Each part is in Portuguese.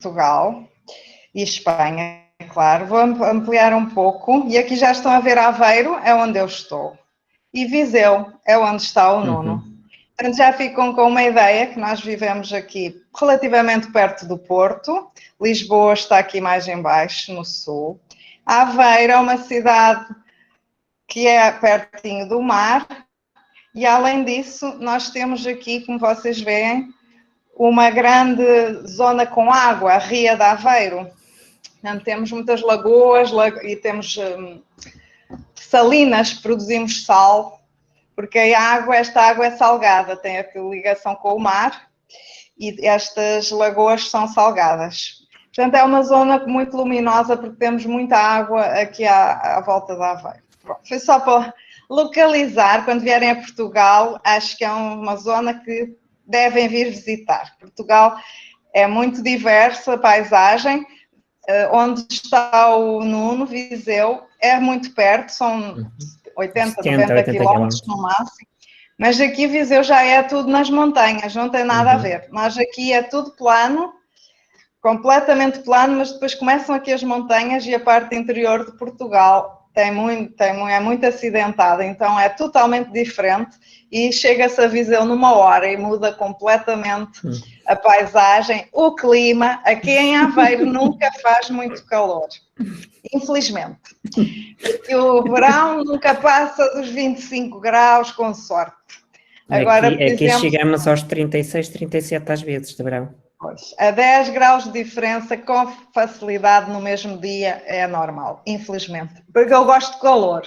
Portugal e Espanha, claro. Vou ampliar um pouco. E aqui já estão a ver Aveiro, é onde eu estou. E Viseu é onde está o Nuno. Portanto, já ficam com uma ideia que nós vivemos aqui relativamente perto do Porto. Lisboa está aqui mais em baixo, no sul. Aveiro é uma cidade que é pertinho do mar. E, além disso, nós temos aqui, como vocês veem, uma grande zona com água, a Ria de Aveiro. Portanto, temos muitas lagoas e temos salinas, produzimos sal, porque esta água é salgada, tem a ligação com o mar e estas lagoas são salgadas. Portanto, é uma zona muito luminosa porque temos muita água aqui à volta de Aveiro. Pronto, foi só para localizar, quando vierem a Portugal, acho que é uma zona que devem vir visitar. Portugal é muito diversa a paisagem. Onde está o Nuno, Viseu, é muito perto, são 80, 90 quilómetros no máximo, mas aqui Viseu já é tudo nas montanhas, não tem nada a ver. Nós aqui é tudo plano, completamente plano, mas depois começam aqui as montanhas e a parte interior de Portugal é muito acidentada, então é totalmente diferente e chega-se a Viseu numa hora e muda completamente a paisagem, o clima. Aqui em Aveiro nunca faz muito calor, infelizmente. Porque o verão nunca passa dos 25 graus, com sorte. Agora, aqui chegamos aos 36, 37 às vezes de verão. Pois, a 10 graus de diferença com facilidade no mesmo dia é normal, infelizmente, porque eu gosto de calor.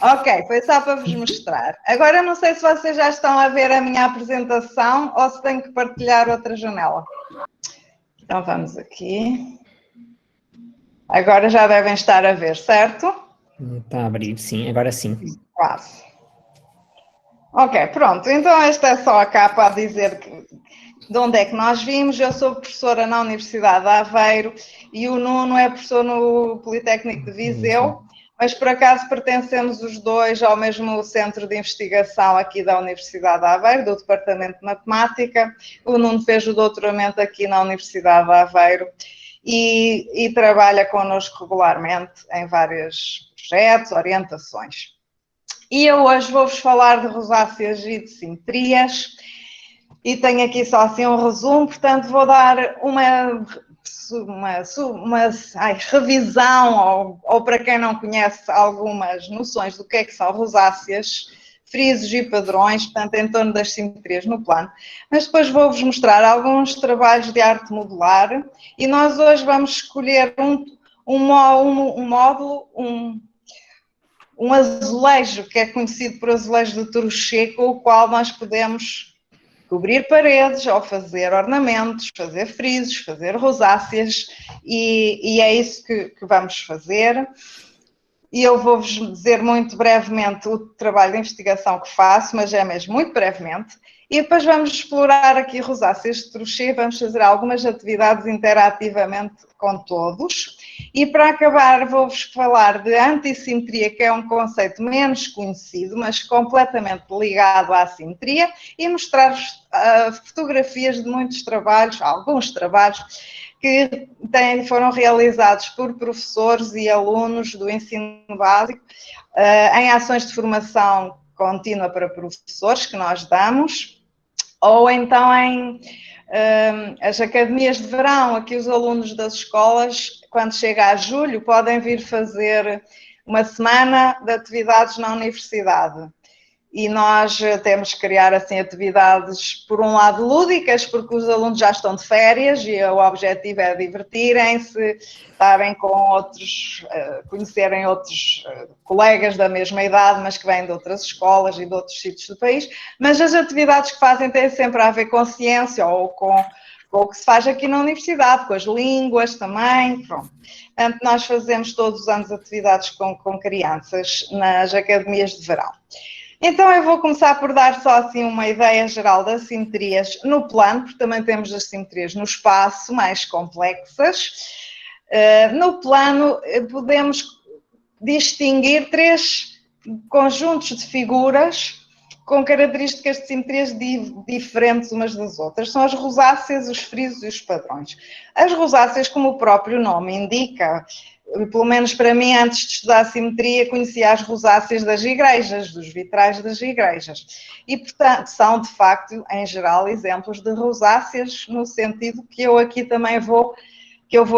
Ok, foi só para vos mostrar. Agora não sei se vocês já estão a ver a minha apresentação ou se tenho que partilhar outra janela. Então vamos aqui. Agora já devem estar a ver, certo? Está a abrir, sim, agora sim. Quase. Ok, pronto. Então esta é só a capa a dizer de onde é que nós vimos. Eu sou professora na Universidade de Aveiro e o Nuno é professor no Politécnico de Viseu, mas por acaso pertencemos os dois ao mesmo centro de investigação aqui da Universidade de Aveiro, do Departamento de Matemática. O Nuno fez o doutoramento aqui na Universidade de Aveiro e trabalha connosco regularmente em vários projetos, orientações. E eu hoje vou-vos falar de rosáceas e de simetrias, e tenho aqui só assim um resumo, portanto vou dar uma revisão, ou para quem não conhece, algumas noções do que são rosáceas, frisos e padrões, portanto em torno das simetrias no plano. Mas depois vou-vos mostrar alguns trabalhos de arte modular, e nós hoje vamos escolher um módulo, um azulejo, que é conhecido por azulejo de Trouchet, com o qual nós podemos cobrir paredes ou fazer ornamentos, fazer frisos, fazer rosáceas, e é isso que vamos fazer. E eu vou-vos dizer muito brevemente o trabalho de investigação que faço, mas é mesmo muito brevemente. E depois vamos explorar aqui rosáceas de Trouchet, vamos fazer algumas atividades interativamente com todos. E para acabar vou-vos falar de antissimetria, que é um conceito menos conhecido, mas completamente ligado à simetria, e mostrar-vos fotografias de muitos trabalhos, alguns trabalhos, que foram realizados por professores e alunos do ensino básico em ações de formação contínua para professores que nós damos, ou então em as academias de verão, aqui os alunos das escolas, quando chega a julho, podem vir fazer uma semana de atividades na universidade. E nós temos que criar assim atividades, por um lado, lúdicas, porque os alunos já estão de férias e o objetivo é divertirem-se, estarem com outros, conhecerem outros colegas da mesma idade, mas que vêm de outras escolas e de outros sítios do país. Mas as atividades que fazem têm sempre a ver com ciência ou com o que se faz aqui na universidade, com as línguas também, pronto. Portanto, nós fazemos todos os anos atividades com crianças nas academias de verão. Então eu vou começar por dar só assim uma ideia geral das simetrias no plano, porque também temos as simetrias no espaço, mais complexas. No plano podemos distinguir três conjuntos de figuras com características de simetrias diferentes umas das outras. São as rosáceas, os frisos e os padrões. As rosáceas, como o próprio nome indica, pelo menos para mim, antes de estudar a simetria, conhecia as rosáceas das igrejas, dos vitrais das igrejas. E, portanto, são, de facto, em geral, exemplos de rosáceas, no sentido que eu aqui também vou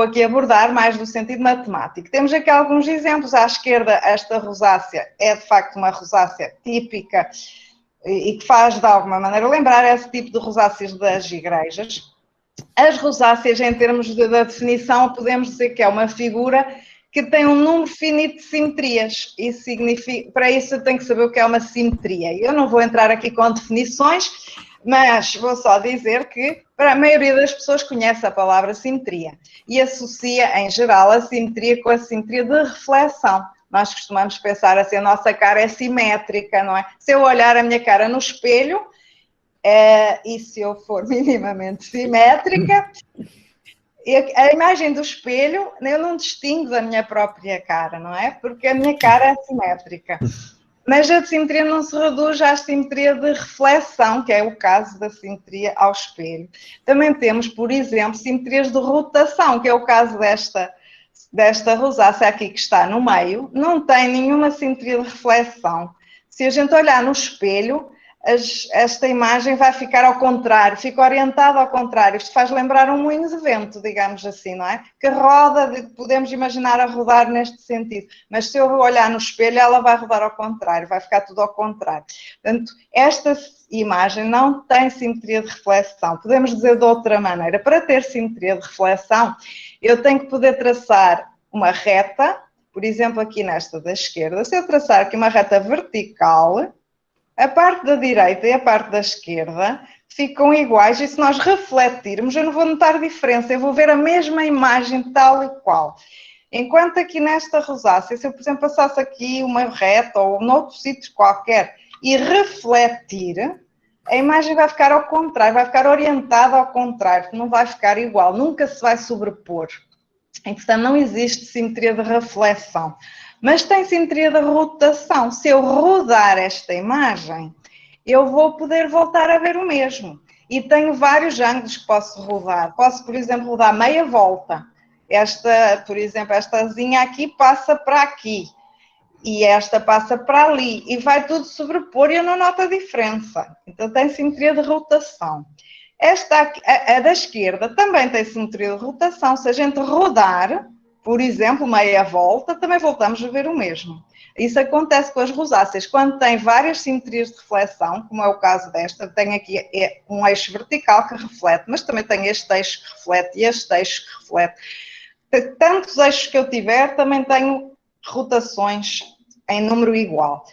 aqui abordar, mais no sentido matemático. Temos aqui alguns exemplos. À esquerda, esta rosácea é, de facto, uma rosácea típica e que faz, de alguma maneira, lembrar esse tipo de rosáceas das igrejas. As rosáceas, em termos da definição, podemos dizer que é uma figura que tem um número finito de simetrias. Isso significa, para isso eu tenho que saber o que é uma simetria. Eu não vou entrar aqui com definições, mas vou só dizer que para a maioria das pessoas conhece a palavra simetria e associa, em geral, a simetria com a simetria de reflexão. Nós costumamos pensar assim, a nossa cara é simétrica, não é? Se eu olhar a minha cara no espelho, e se eu for minimamente simétrica, a imagem do espelho, eu não distingo da minha própria cara, não é? Porque a minha cara é simétrica. Mas a simetria não se reduz à simetria de reflexão, que é o caso da simetria ao espelho. Também temos, por exemplo, simetrias de rotação, que é o caso desta rosácea aqui que está no meio, não tem nenhuma simetria de reflexão. Se a gente olhar no espelho, esta imagem vai ficar ao contrário, fica orientada ao contrário. Isto faz lembrar um moinho de vento, digamos assim, não é? Que roda, podemos imaginar a rodar neste sentido. Mas se eu olhar no espelho, ela vai rodar ao contrário, vai ficar tudo ao contrário. Portanto, esta imagem não tem simetria de reflexão. Podemos dizer de outra maneira, para ter simetria de reflexão, eu tenho que poder traçar uma reta, por exemplo, aqui nesta da esquerda, se eu traçar aqui uma reta vertical, a parte da direita e a parte da esquerda ficam iguais e se nós refletirmos, eu não vou notar diferença, eu vou ver a mesma imagem tal e qual. Enquanto aqui nesta rosácea, se eu, por exemplo, passasse aqui uma reta ou noutro sítio qualquer e refletir, a imagem vai ficar ao contrário, vai ficar orientada ao contrário, não vai ficar igual, nunca se vai sobrepor. E, portanto, não existe simetria de reflexão. Mas tem simetria de rotação. Se eu rodar esta imagem, eu vou poder voltar a ver o mesmo. E tenho vários ângulos que posso rodar. Posso, por exemplo, rodar meia volta. Esta, por exemplo, estazinha aqui passa para aqui. E esta passa para ali. E vai tudo sobrepor e eu não noto a diferença. Então tem simetria de rotação. Esta, a da esquerda, também tem simetria de rotação. Se a gente rodar, por exemplo, meia volta, também voltamos a ver o mesmo. Isso acontece com as rosáceas. Quando tem várias simetrias de reflexão, como é o caso desta, tem aqui um eixo vertical que reflete, mas também tem este eixo que reflete e este eixo que reflete. Tantos eixos que eu tiver, também tenho rotações em número igual.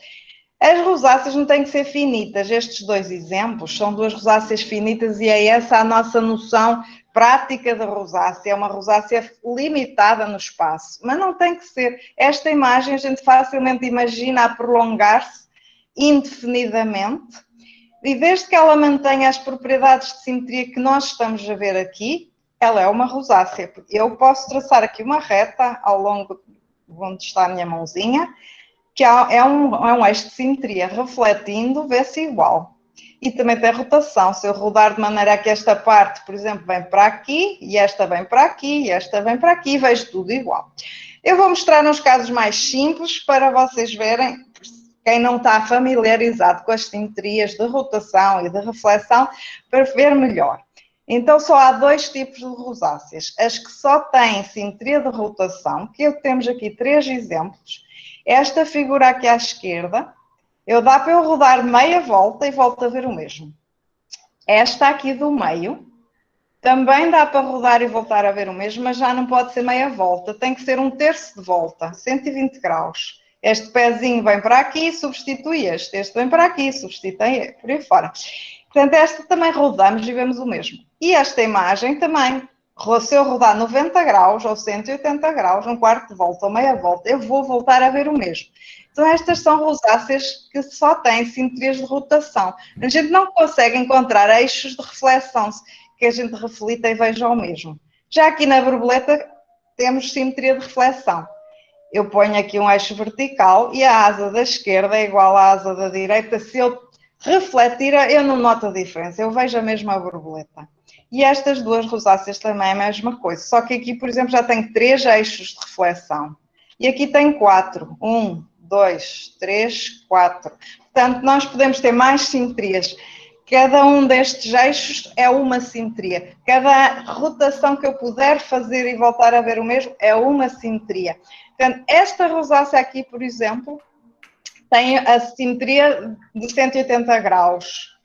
As rosáceas não têm que ser finitas. Estes dois exemplos são duas rosáceas finitas e é essa a nossa noção prática da rosácea. É uma rosácea limitada no espaço, mas não tem que ser. Esta imagem a gente facilmente imagina a prolongar-se indefinidamente e desde que ela mantenha as propriedades de simetria que nós estamos a ver aqui, ela é uma rosácea. Eu posso traçar aqui uma reta ao longo de onde está a minha mãozinha, que é um eixo de simetria, refletindo, vê-se igual. E também tem rotação. Se eu rodar de maneira que esta parte, por exemplo, vem para aqui, e esta vem para aqui, e esta vem para aqui, vejo tudo igual. Eu vou mostrar uns casos mais simples para vocês verem, quem não está familiarizado com as simetrias de rotação e de reflexão, para ver melhor. Então, só há dois tipos de rosáceas. As que só têm simetria de rotação, que temos aqui 3 exemplos. Esta figura aqui à esquerda, dá para eu rodar meia volta e volto a ver o mesmo. Esta aqui do meio, também dá para rodar e voltar a ver o mesmo, mas já não pode ser meia volta, tem que ser 1/3 de volta, 120 graus. Este pezinho vem para aqui, substitui este vem para aqui, substitui, por aí fora. Portanto, esta também rodamos e vemos o mesmo. E esta imagem também, se eu rodar 90 graus ou 180 graus, 1/4 de volta ou meia volta, eu vou voltar a ver o mesmo. Então, estas são rosáceas que só têm simetrias de rotação. A gente não consegue encontrar eixos de reflexão que a gente reflita e veja o mesmo. Já aqui na borboleta temos simetria de reflexão. Eu ponho aqui um eixo vertical e a asa da esquerda é igual à asa da direita se eu Refletir, eu não noto a diferença, eu vejo a mesma borboleta. E estas duas rosáceas também é a mesma coisa, só que aqui, por exemplo, já tenho 3 eixos de reflexão. E aqui tem 4. 1, 2, 3, 4. Portanto, nós podemos ter mais simetrias. Cada um destes eixos é uma simetria. Cada rotação que eu puder fazer e voltar a ver o mesmo é uma simetria. Portanto, esta rosácea aqui, por exemplo, tem a simetria de 180 graus.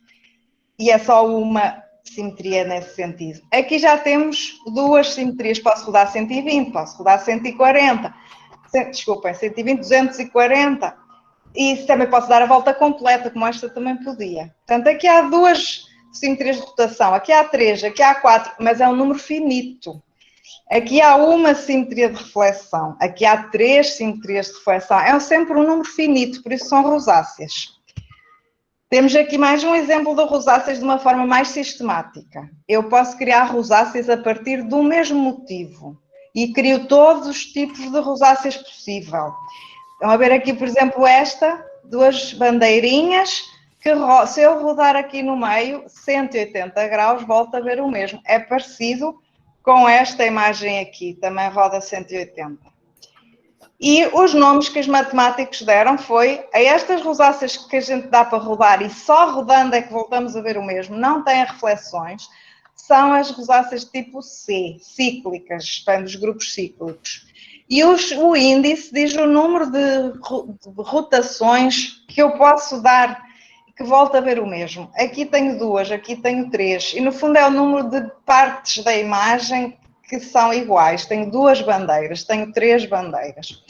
E é só uma simetria nesse sentido. Aqui já temos 2 simetrias. Posso rodar 120, posso rodar 140. Desculpem, 120, 240. E também posso dar a volta completa, como esta também podia. Portanto, aqui há 2 simetrias de rotação. Aqui há 3, aqui há 4, mas é um número finito. Aqui há uma simetria de reflexão, aqui há 3 simetrias de reflexão. É sempre um número finito, por isso são rosáceas. Temos aqui mais um exemplo de rosáceas de uma forma mais sistemática. Eu posso criar rosáceas a partir do mesmo motivo e crio todos os tipos de rosáceas possível. Estão a ver aqui, por exemplo, esta, 2 bandeirinhas, que se eu rodar aqui no meio, 180 graus, volto a ver o mesmo. É parecido com esta imagem aqui, também roda 180. E os nomes que os matemáticos deram foi a estas rosáceas que a gente dá para rodar e só rodando é que voltamos a ver o mesmo, não têm reflexões, são as rosáceas tipo C, cíclicas, dos grupos cíclicos. E o índice diz o número de rotações que eu posso dar que volta a ver o mesmo. Aqui tenho 2, aqui tenho 3. E no fundo é o número de partes da imagem que são iguais. Tenho 2 bandeiras, tenho 3 bandeiras.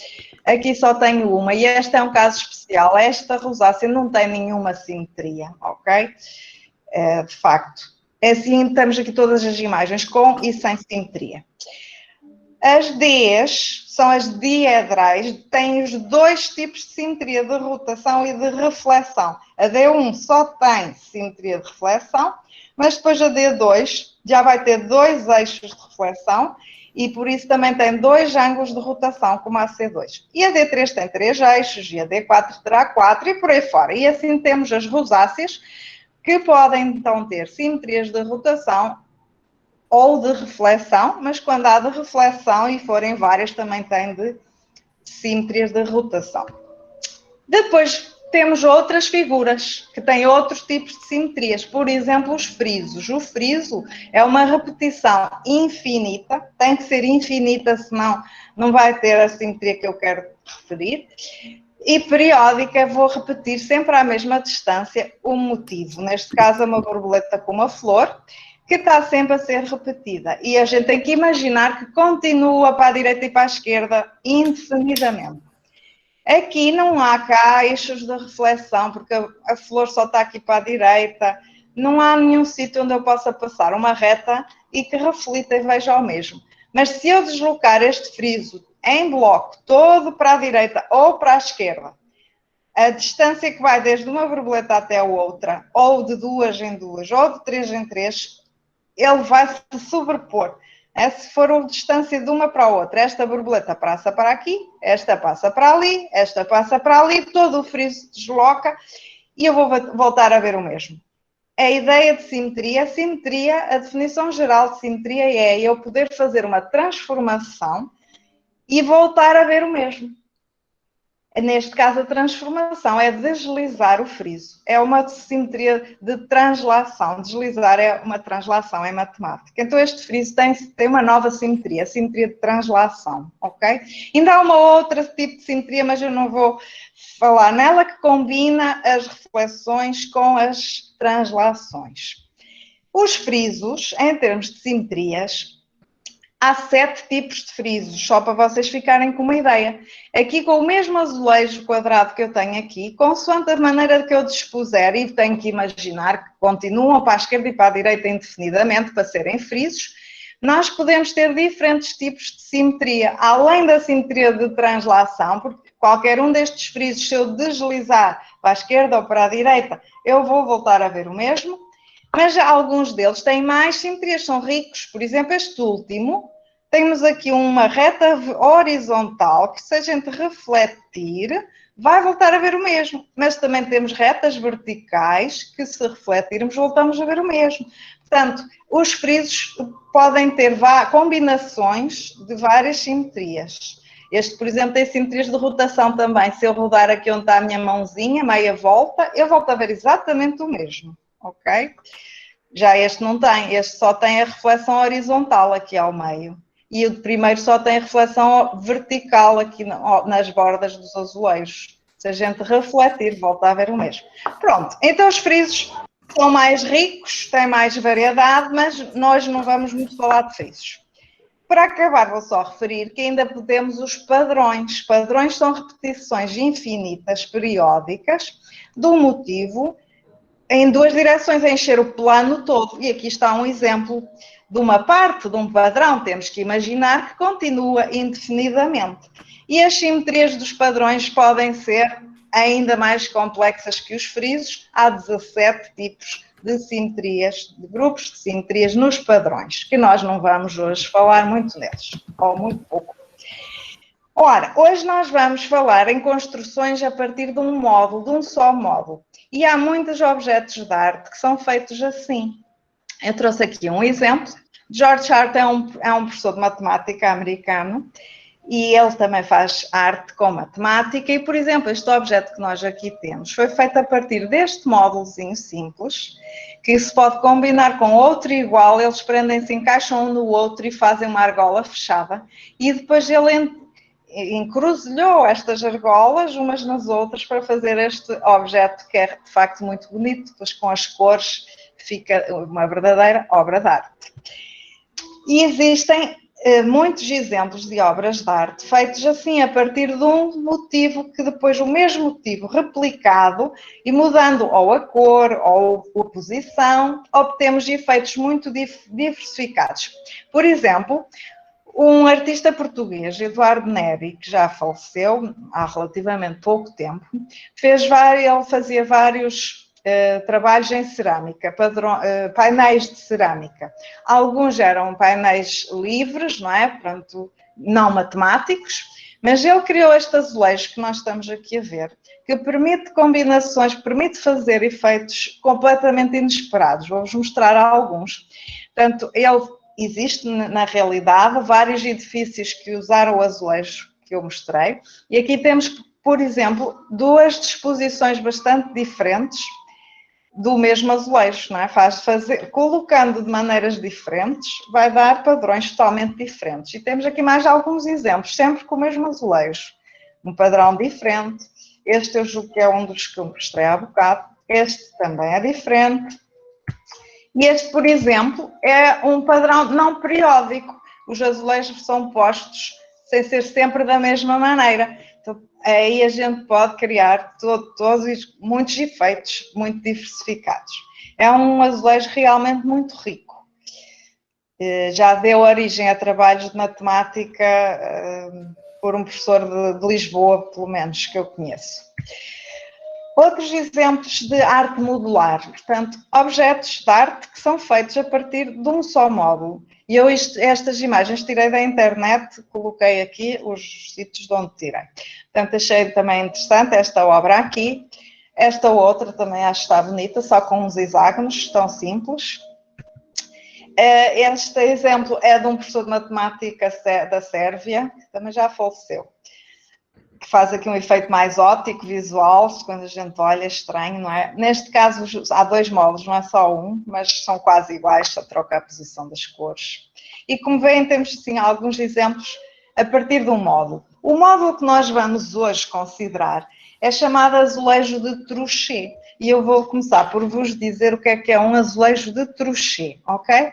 Aqui só tenho uma. E este é um caso especial. Esta rosácea não tem nenhuma simetria, ok? De facto. É assim, temos aqui todas as imagens com e sem simetria. As Ds são as diedrais, têm os 2 tipos de simetria de rotação e de reflexão. A D1 só tem simetria de reflexão, mas depois a D2 já vai ter 2 eixos de reflexão e por isso também tem 2 ângulos de rotação, como a C2. E a D3 tem 3 eixos e a D4 terá 4 e por aí fora. E assim temos as rosáceas que podem então ter simetrias de rotação ou de reflexão, mas quando há de reflexão e forem várias, também tem de simetrias de rotação. Depois temos outras figuras que têm outros tipos de simetrias, por exemplo, os frisos. O friso é uma repetição infinita, tem que ser infinita, senão não vai ter a simetria que eu quero referir. E periódica, vou repetir sempre à mesma distância o motivo. Neste caso, é uma borboleta com uma flor, que está sempre a ser repetida. E a gente tem que imaginar que continua para a direita e para a esquerda indefinidamente. Aqui não há cá eixos de reflexão, porque a flor só está aqui para a direita. Não há nenhum sítio onde eu possa passar uma reta e que reflita e veja o mesmo. Mas se eu deslocar este friso em bloco todo para a direita ou para a esquerda, a distância que vai desde uma borboleta até a outra, ou de 2 em 2, ou de 3 em 3, ele vai se sobrepor. Se for a distância de uma para a outra, esta borboleta passa para aqui, esta passa para ali, esta passa para ali, todo o friso desloca e eu vou voltar a ver o mesmo. A ideia de simetria, a definição geral de simetria é eu poder fazer uma transformação e voltar a ver o mesmo. Neste caso, a transformação é deslizar o friso. É uma simetria de translação. Deslizar é uma translação em matemática. Então, este friso tem uma nova simetria, a simetria de translação, ok? Ainda há uma outra tipo de simetria, mas eu não vou falar nela, que combina as reflexões com as translações. Os frisos, em termos de simetrias, há 7 tipos de frisos, só para vocês ficarem com uma ideia. Aqui com o mesmo azulejo quadrado que eu tenho aqui, consoante a maneira que eu dispuser, e tenho que imaginar que continuam para a esquerda e para a direita indefinidamente para serem frisos, nós podemos ter diferentes tipos de simetria. Além da simetria de translação, porque qualquer um destes frisos, se eu deslizar para a esquerda ou para a direita, eu vou voltar a ver o mesmo. Mas alguns deles têm mais simetrias, são ricos. Por exemplo, este último, temos aqui uma reta horizontal que, se a gente refletir, vai voltar a ver o mesmo. Mas também temos retas verticais que, se refletirmos, voltamos a ver o mesmo. Portanto, os frisos podem ter combinações de várias simetrias. Este, por exemplo, tem simetrias de rotação também. Se eu rodar aqui onde está a minha mãozinha, meia volta, eu volto a ver exatamente o mesmo, ok? Já este não tem, este só tem a reflexão horizontal aqui ao meio. E o primeiro só tem a reflexão vertical aqui nas bordas dos azulejos. Se a gente refletir, volta a ver o mesmo. Pronto, então os frisos são mais ricos, têm mais variedade, mas nós não vamos muito falar de frisos. Para acabar, vou só referir que ainda temos os padrões. Padrões são repetições infinitas, periódicas, de um motivo em duas direções, a encher o plano todo. E aqui está um exemplo de uma parte de um padrão. Temos que imaginar que continua indefinidamente. E as simetrias dos padrões podem ser ainda mais complexas que os frisos. Há 17 tipos de simetrias, de grupos de simetrias nos padrões, que nós não vamos hoje falar muito neles, ou muito pouco. Ora, hoje nós vamos falar em construções a partir de um módulo, de um só módulo. E há muitos objetos de arte que são feitos assim. Eu trouxe aqui um exemplo. George Hart é um professor de matemática americano e ele também faz arte com matemática e, por exemplo, este objeto que nós aqui temos foi feito a partir deste módulozinho simples, que se pode combinar com outro igual, eles prendem-se, encaixam um no outro e fazem uma argola fechada, e depois ele encruzilhou estas argolas umas nas outras para fazer este objeto que é de facto muito bonito, depois com as cores fica uma verdadeira obra de arte. E existem muitos exemplos de obras de arte feitos assim, a partir de um motivo que depois o mesmo motivo replicado e mudando ou a cor ou a posição, obtemos efeitos muito diversificados. Por exemplo, um artista português, Eduardo Neri, que já faleceu há relativamente pouco tempo, ele fazia vários trabalhos em cerâmica, painéis de cerâmica. Alguns eram painéis livres, não é? Portanto, não matemáticos, mas ele criou este azulejo que nós estamos aqui a ver, que permite combinações, permite fazer efeitos completamente inesperados. Vou-vos mostrar alguns. Portanto, existe na realidade vários edifícios que usaram o azulejo que eu mostrei, e aqui temos, por exemplo, duas disposições bastante diferentes do mesmo azulejo, não é? Colocando de maneiras diferentes, vai dar padrões totalmente diferentes. E temos aqui mais alguns exemplos, sempre com o mesmo azulejo. Um padrão diferente. Este eu julgo que é um dos que eu mostrei há bocado. Este também é diferente. E este, por exemplo, é um padrão não periódico. Os azulejos são postos sem ser sempre da mesma maneira. Então, aí a gente pode criar todos muitos efeitos muito diversificados. É um azulejo realmente muito rico. Já deu origem a trabalhos de matemática por um professor de Lisboa, pelo menos, que eu conheço. Outros exemplos de arte modular, portanto, objetos de arte que são feitos a partir de um só módulo. E eu estas imagens tirei da internet, coloquei aqui os sítios de onde tirei. Portanto, achei também interessante esta obra aqui. Esta outra também acho que está bonita, só com uns hexágonos, tão simples. Este exemplo é de um professor de matemática da Sérvia, que também já faleceu, que faz aqui um efeito mais óptico, visual, quando a gente olha é estranho, não é? Neste caso há dois módulos, não é só um, mas são quase iguais, só troca a posição das cores. E como veem, temos assim alguns exemplos a partir de um módulo. O módulo que nós vamos hoje considerar é chamado azulejo de Trouchet. E eu vou começar por vos dizer o que é um azulejo de Trouchet, ok?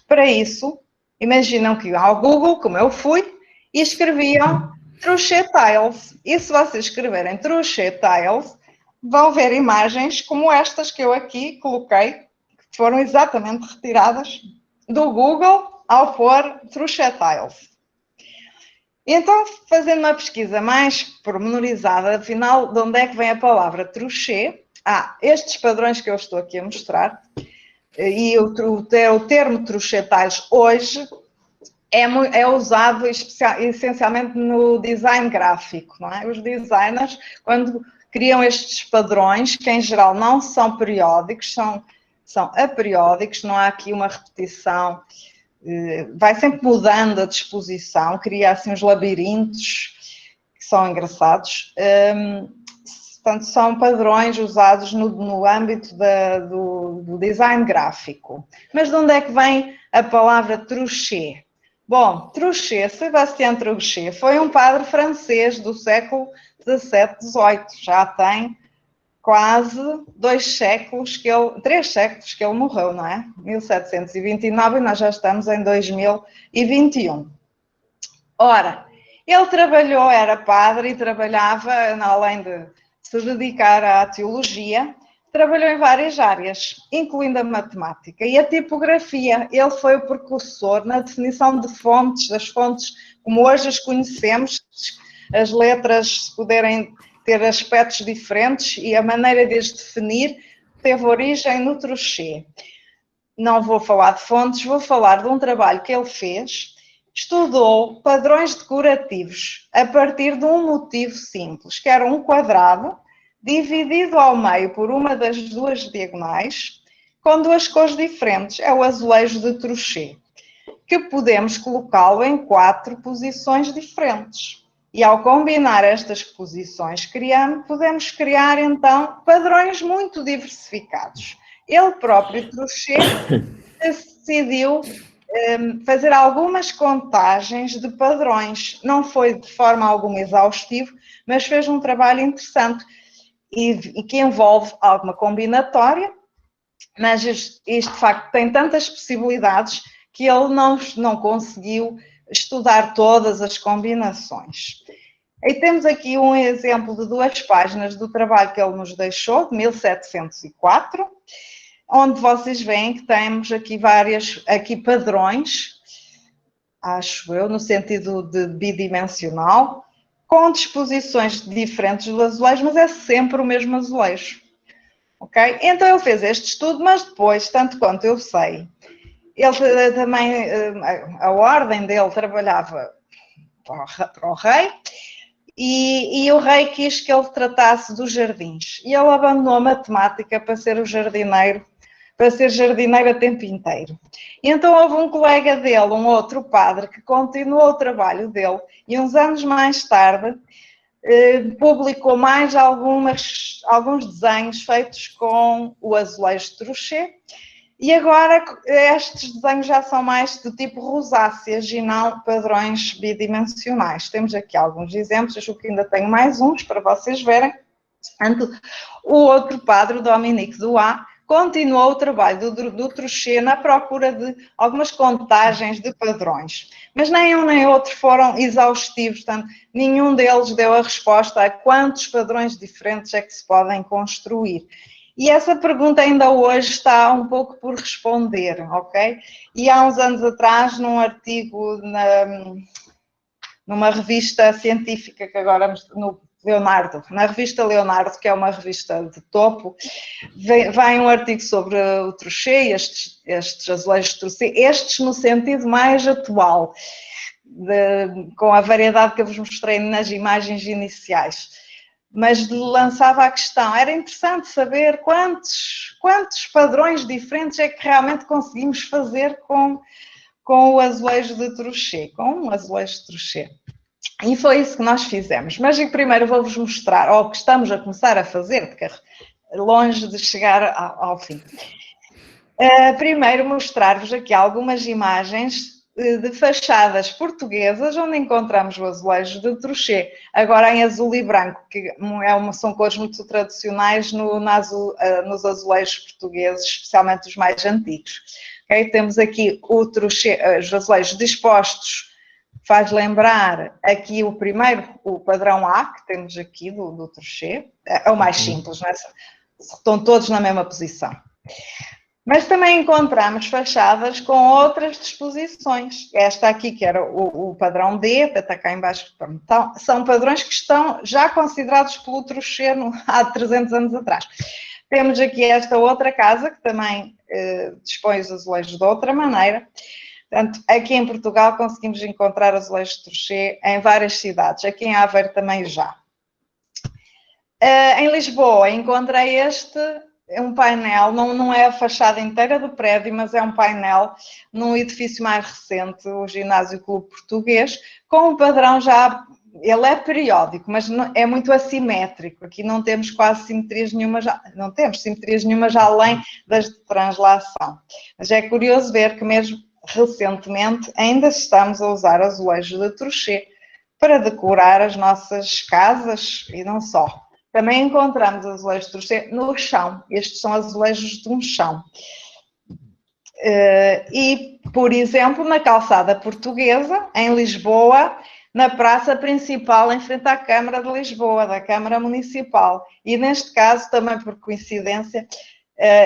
Para isso, imaginam que iam ao Google, como eu fui, e escreviam Trouchet Tiles. E se vocês escreverem Trouchet Tiles, vão ver imagens como estas que eu aqui coloquei, que foram exatamente retiradas do Google ao pôr Trouchet Tiles. Então, fazendo uma pesquisa mais pormenorizada, afinal, de onde é que vem a palavra trouchet? Estes padrões que eu estou aqui a mostrar, e o termo trouchet tiles hoje é usado essencialmente no design gráfico, não é? Os designers, quando criam estes padrões, que em geral não são periódicos, são aperiódicos, não há aqui uma repetição, vai sempre mudando a disposição, cria assim uns labirintos que são engraçados. Portanto, são padrões usados no âmbito do design gráfico. Mas de onde é que vem a palavra Trouchet? Bom, Trouchet, Sébastien Trouchet, foi um padre francês do século XVII, XVIII. Já tem quase 3 séculos que ele morreu, não é? 1729 e nós já estamos em 2021. Ora, ele trabalhou, era padre e trabalhava, além de se dedicar à teologia, trabalhou em várias áreas, incluindo a matemática e a tipografia. Ele foi o precursor na definição de fontes, das fontes como hoje as conhecemos, as letras poderem ter aspectos diferentes e a maneira de as definir teve origem no Trouchet. Não vou falar de fontes, vou falar de um trabalho que ele fez. Estudou padrões decorativos a partir de um motivo simples, que era um quadrado dividido ao meio por uma das duas diagonais, com duas cores diferentes. É o azulejo de Trouchet, que podemos colocá-lo em 4 posições diferentes. E ao combinar estas posições, podemos criar então padrões muito diversificados. Ele próprio, Trouchet, decidiu fazer algumas contagens de padrões. Não foi de forma alguma exaustivo, mas fez um trabalho interessante e que envolve alguma combinatória, mas isto de facto tem tantas possibilidades que ele não conseguiu estudar todas as combinações. E temos aqui um exemplo de 2 páginas do trabalho que ele nos deixou, de 1704, onde vocês veem que temos aqui padrões, acho eu, no sentido de bidimensional, com disposições diferentes do azulejo, mas é sempre o mesmo azulejo. Ok? Então ele fez este estudo, mas depois, tanto quanto eu sei, ele também, a ordem dele trabalhava para o rei, e o rei quis que ele tratasse dos jardins. E ele abandonou a matemática para ser jardineiro a tempo inteiro. E então houve um colega dele, um outro padre, que continuou o trabalho dele e uns anos mais tarde publicou mais alguns desenhos feitos com o azulejo de Trouchet. E agora estes desenhos já são mais do tipo rosáceas e não padrões bidimensionais. Temos aqui alguns exemplos, acho que ainda tenho mais uns para vocês verem. O outro padre, o Dominique Duas, continuou o trabalho do Trouchet na procura de algumas contagens de padrões. Mas nem um nem outro foram exaustivos, portanto, nenhum deles deu a resposta a quantos padrões diferentes é que se podem construir. E essa pergunta ainda hoje está um pouco por responder, ok? E há uns anos atrás, num artigo numa revista científica que agora no Leonardo, na revista Leonardo, que é uma revista de topo, vem um artigo sobre o Trouchet, estes azulejos de Trouchet, estes no sentido mais atual, com a variedade que eu vos mostrei nas imagens iniciais. Mas lançava a questão, era interessante saber quantos padrões diferentes é que realmente conseguimos fazer com o azulejo de Trouchet, com um azulejo de Trouchet. E foi isso que nós fizemos. Mas primeiro vou-vos mostrar, ou que estamos a começar a fazer, porque é longe de chegar ao fim. Primeiro mostrar-vos aqui algumas imagens de fachadas portuguesas, onde encontramos o azulejo de Trouchet, agora em azul e branco, que são cores muito tradicionais nos azulejos portugueses, especialmente os mais antigos. Okay? Temos aqui os azulejos dispostos, faz lembrar aqui o padrão A, que temos aqui do Trouchet, é o mais simples, não é? Estão todos na mesma posição. Mas também encontramos fachadas com outras disposições. Esta aqui, que era o padrão D, está cá em baixo. Então, são padrões que estão já considerados pelo Trouchet há 300 anos atrás. Temos aqui esta outra casa, que também dispõe os azulejos de outra maneira. Portanto, aqui em Portugal conseguimos encontrar azulejos de Troucher em várias cidades, aqui em Aveiro também já. Em Lisboa encontrei um painel, não é a fachada inteira do prédio, mas é um painel num edifício mais recente, o Ginásio Clube Português, com um padrão já, ele é periódico, mas é muito assimétrico, aqui não temos quase simetrias nenhumas, não temos simetrias nenhumas além das de translação. Mas é curioso ver que mesmo recentemente ainda estamos a usar azulejos de Troucher para decorar as nossas casas e não só. Também encontramos azulejos de Troucher no chão. Estes são azulejos de um chão. E, por exemplo, na calçada portuguesa, em Lisboa, na praça principal, em frente à Câmara de Lisboa, da Câmara Municipal. E, neste caso, também por coincidência,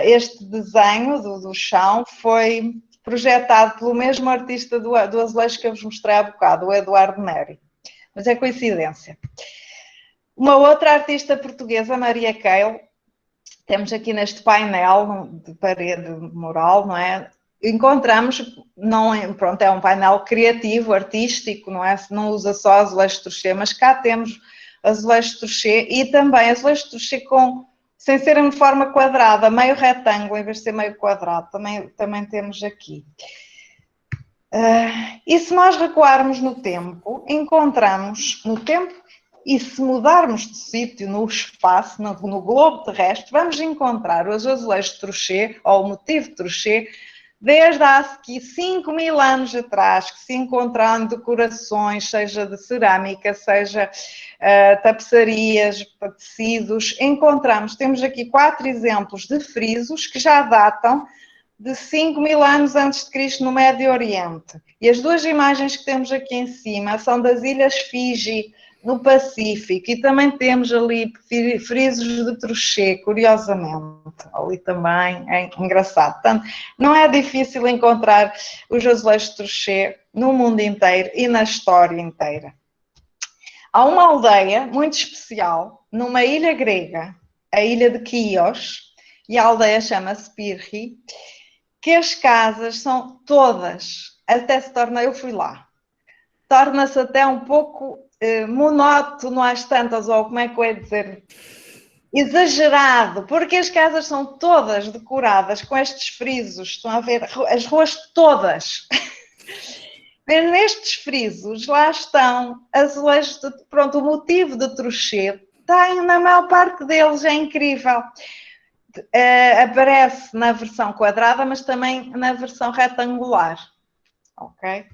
este desenho do chão foi projetado pelo mesmo artista do azulejo que eu vos mostrei há bocado, o Eduardo Neri. Mas é coincidência. Uma outra artista portuguesa, Maria Keil, temos aqui neste painel de parede mural, não é? Encontramos, pronto, é um painel criativo, artístico, não é? Não usa só azulejos de Troucher, mas cá temos azulejos de Troucher e também azulejos de Troucher sem serem de forma quadrada, meio retângulo, em vez de ser meio quadrado, também temos aqui. E se nós recuarmos no tempo, encontramos no tempo, e se mudarmos de sítio no espaço, no globo terrestre, vamos encontrar os azulejos de Troucher, ou o motivo de Troucher, desde há 5.000 anos atrás, que se encontraram decorações, seja de cerâmica, seja tapeçarias, tecidos, temos aqui 4 exemplos de frisos que já datam de 5.000 anos antes de Cristo no Médio Oriente. E as 2 imagens que temos aqui em cima são das Ilhas Fiji, no Pacífico, e também temos ali frisos de Troucher, curiosamente, ali também é engraçado. Portanto, não é difícil encontrar os azulejos de Troucher no mundo inteiro e na história inteira. Há uma aldeia muito especial, numa ilha grega, a ilha de Chios, e a aldeia chama-se Pirri, que as casas são todas, até se torna, eu fui lá, torna-se até um pouco monótono às tantas, ou como é que eu ia dizer, exagerado, porque as casas são todas decoradas com estes frisos, estão a ver, as ruas todas. Mas nestes frisos, lá estão azulejos, pronto, o motivo de Troucher tem na maior parte deles, é incrível. Aparece na versão quadrada, mas também na versão retangular, ok?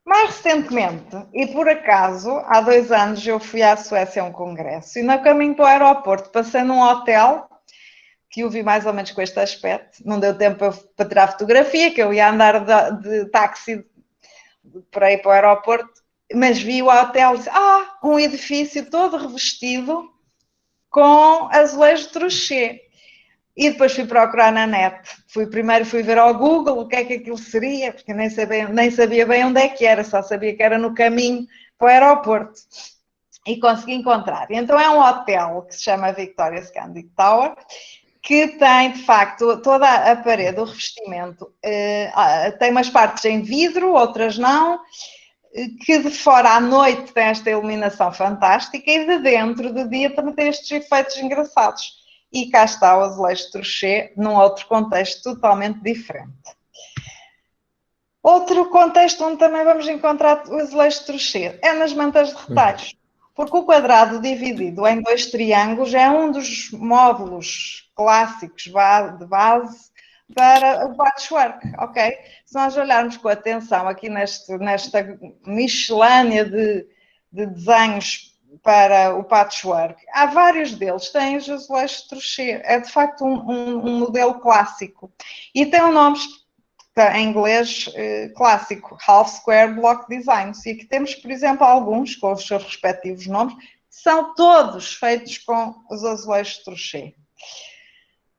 Mais recentemente, e por acaso, há 2 anos eu fui à Suécia a um congresso e no caminho para o aeroporto passei num hotel que eu vi mais ou menos com este aspecto. Não deu tempo para tirar fotografia, que eu ia andar de táxi para ir para o aeroporto, mas vi o hotel e disse, um edifício todo revestido com azulejos de Troucher. E depois fui procurar na net. Primeiro fui ver ao Google o que é que aquilo seria, porque nem sabia bem onde é que era, só sabia que era no caminho para o aeroporto. E consegui encontrar. Então é um hotel que se chama Victoria's Scandic Tower, que tem, de facto, toda a parede, o revestimento, tem umas partes em vidro, outras não, que de fora à noite tem esta iluminação fantástica e de dentro, de dia, também tem estes efeitos engraçados. E cá está o azulejo de Troucher num outro contexto totalmente diferente. Outro contexto onde também vamos encontrar o azulejo de Troucher é nas mantas de retalhos, porque o quadrado dividido em 2 triângulos é um dos módulos clássicos de base para o patchwork, ok? Se nós olharmos com atenção aqui nesta miscelânea de desenhos para o patchwork, há vários deles, têm os azulejos de Troucher, é de facto um modelo clássico e tem um nome em inglês clássico, Half Square Block Designs, e aqui temos, por exemplo, alguns com os seus respectivos nomes, são todos feitos com os azulejos de Troucher.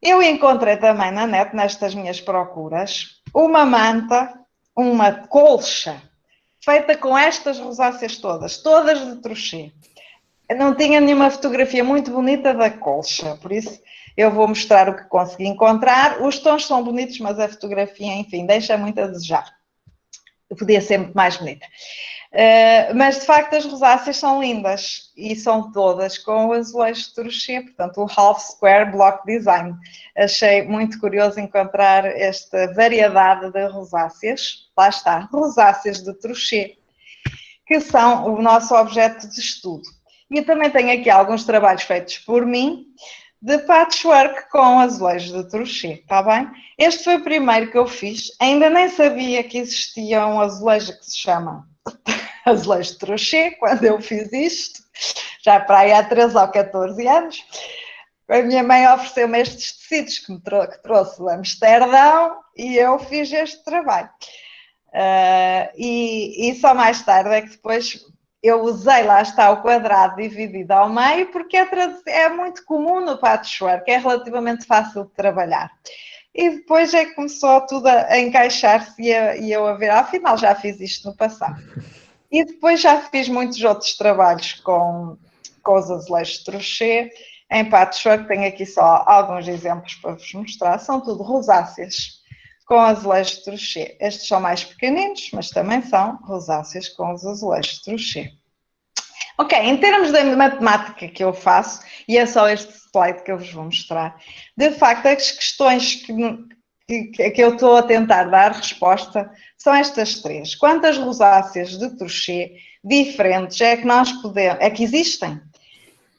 Eu encontrei também na net, nestas minhas procuras, uma manta, uma colcha, feita com estas rosáceas todas de Troucher. Não tinha nenhuma fotografia muito bonita da colcha, por isso eu vou mostrar o que consegui encontrar. Os tons são bonitos, mas a fotografia, enfim, deixa muito a desejar. Podia ser muito mais bonita. Mas, de facto, as rosáceas são lindas e são todas com o azulejo de crochê, portanto, o Half Square Block Design. Achei muito curioso encontrar esta variedade de rosáceas. Lá está, rosáceas de crochê, que são o nosso objeto de estudo. E eu também tenho aqui alguns trabalhos feitos por mim, de patchwork com azulejo de crochê, está bem? Este foi o primeiro que eu fiz, ainda nem sabia que existia um azulejo que se chama azulejo de crochê, quando eu fiz isto, já para aí há 13 ou 14 anos. A minha mãe ofereceu-me estes tecidos que trouxe de Amsterdão e eu fiz este trabalho. E só mais tarde é que depois eu usei, lá está, o quadrado dividido ao meio, porque é muito comum no patchwork, é relativamente fácil de trabalhar. E depois é que começou tudo a encaixar-se e eu a ver, afinal já fiz isto no passado. E depois já fiz muitos outros trabalhos com os azulejos de crochê. Em patchwork tenho aqui só alguns exemplos para vos mostrar, são tudo rosáceas com azulejos de crochê. Estes são mais pequeninos, mas também são rosáceas com os azulejos de crochê. Ok, em termos da matemática que eu faço, e é só este slide que eu vos vou mostrar, de facto as questões que eu estou a tentar dar resposta são estas três. Quantas rosáceas de crochê diferentes é que existem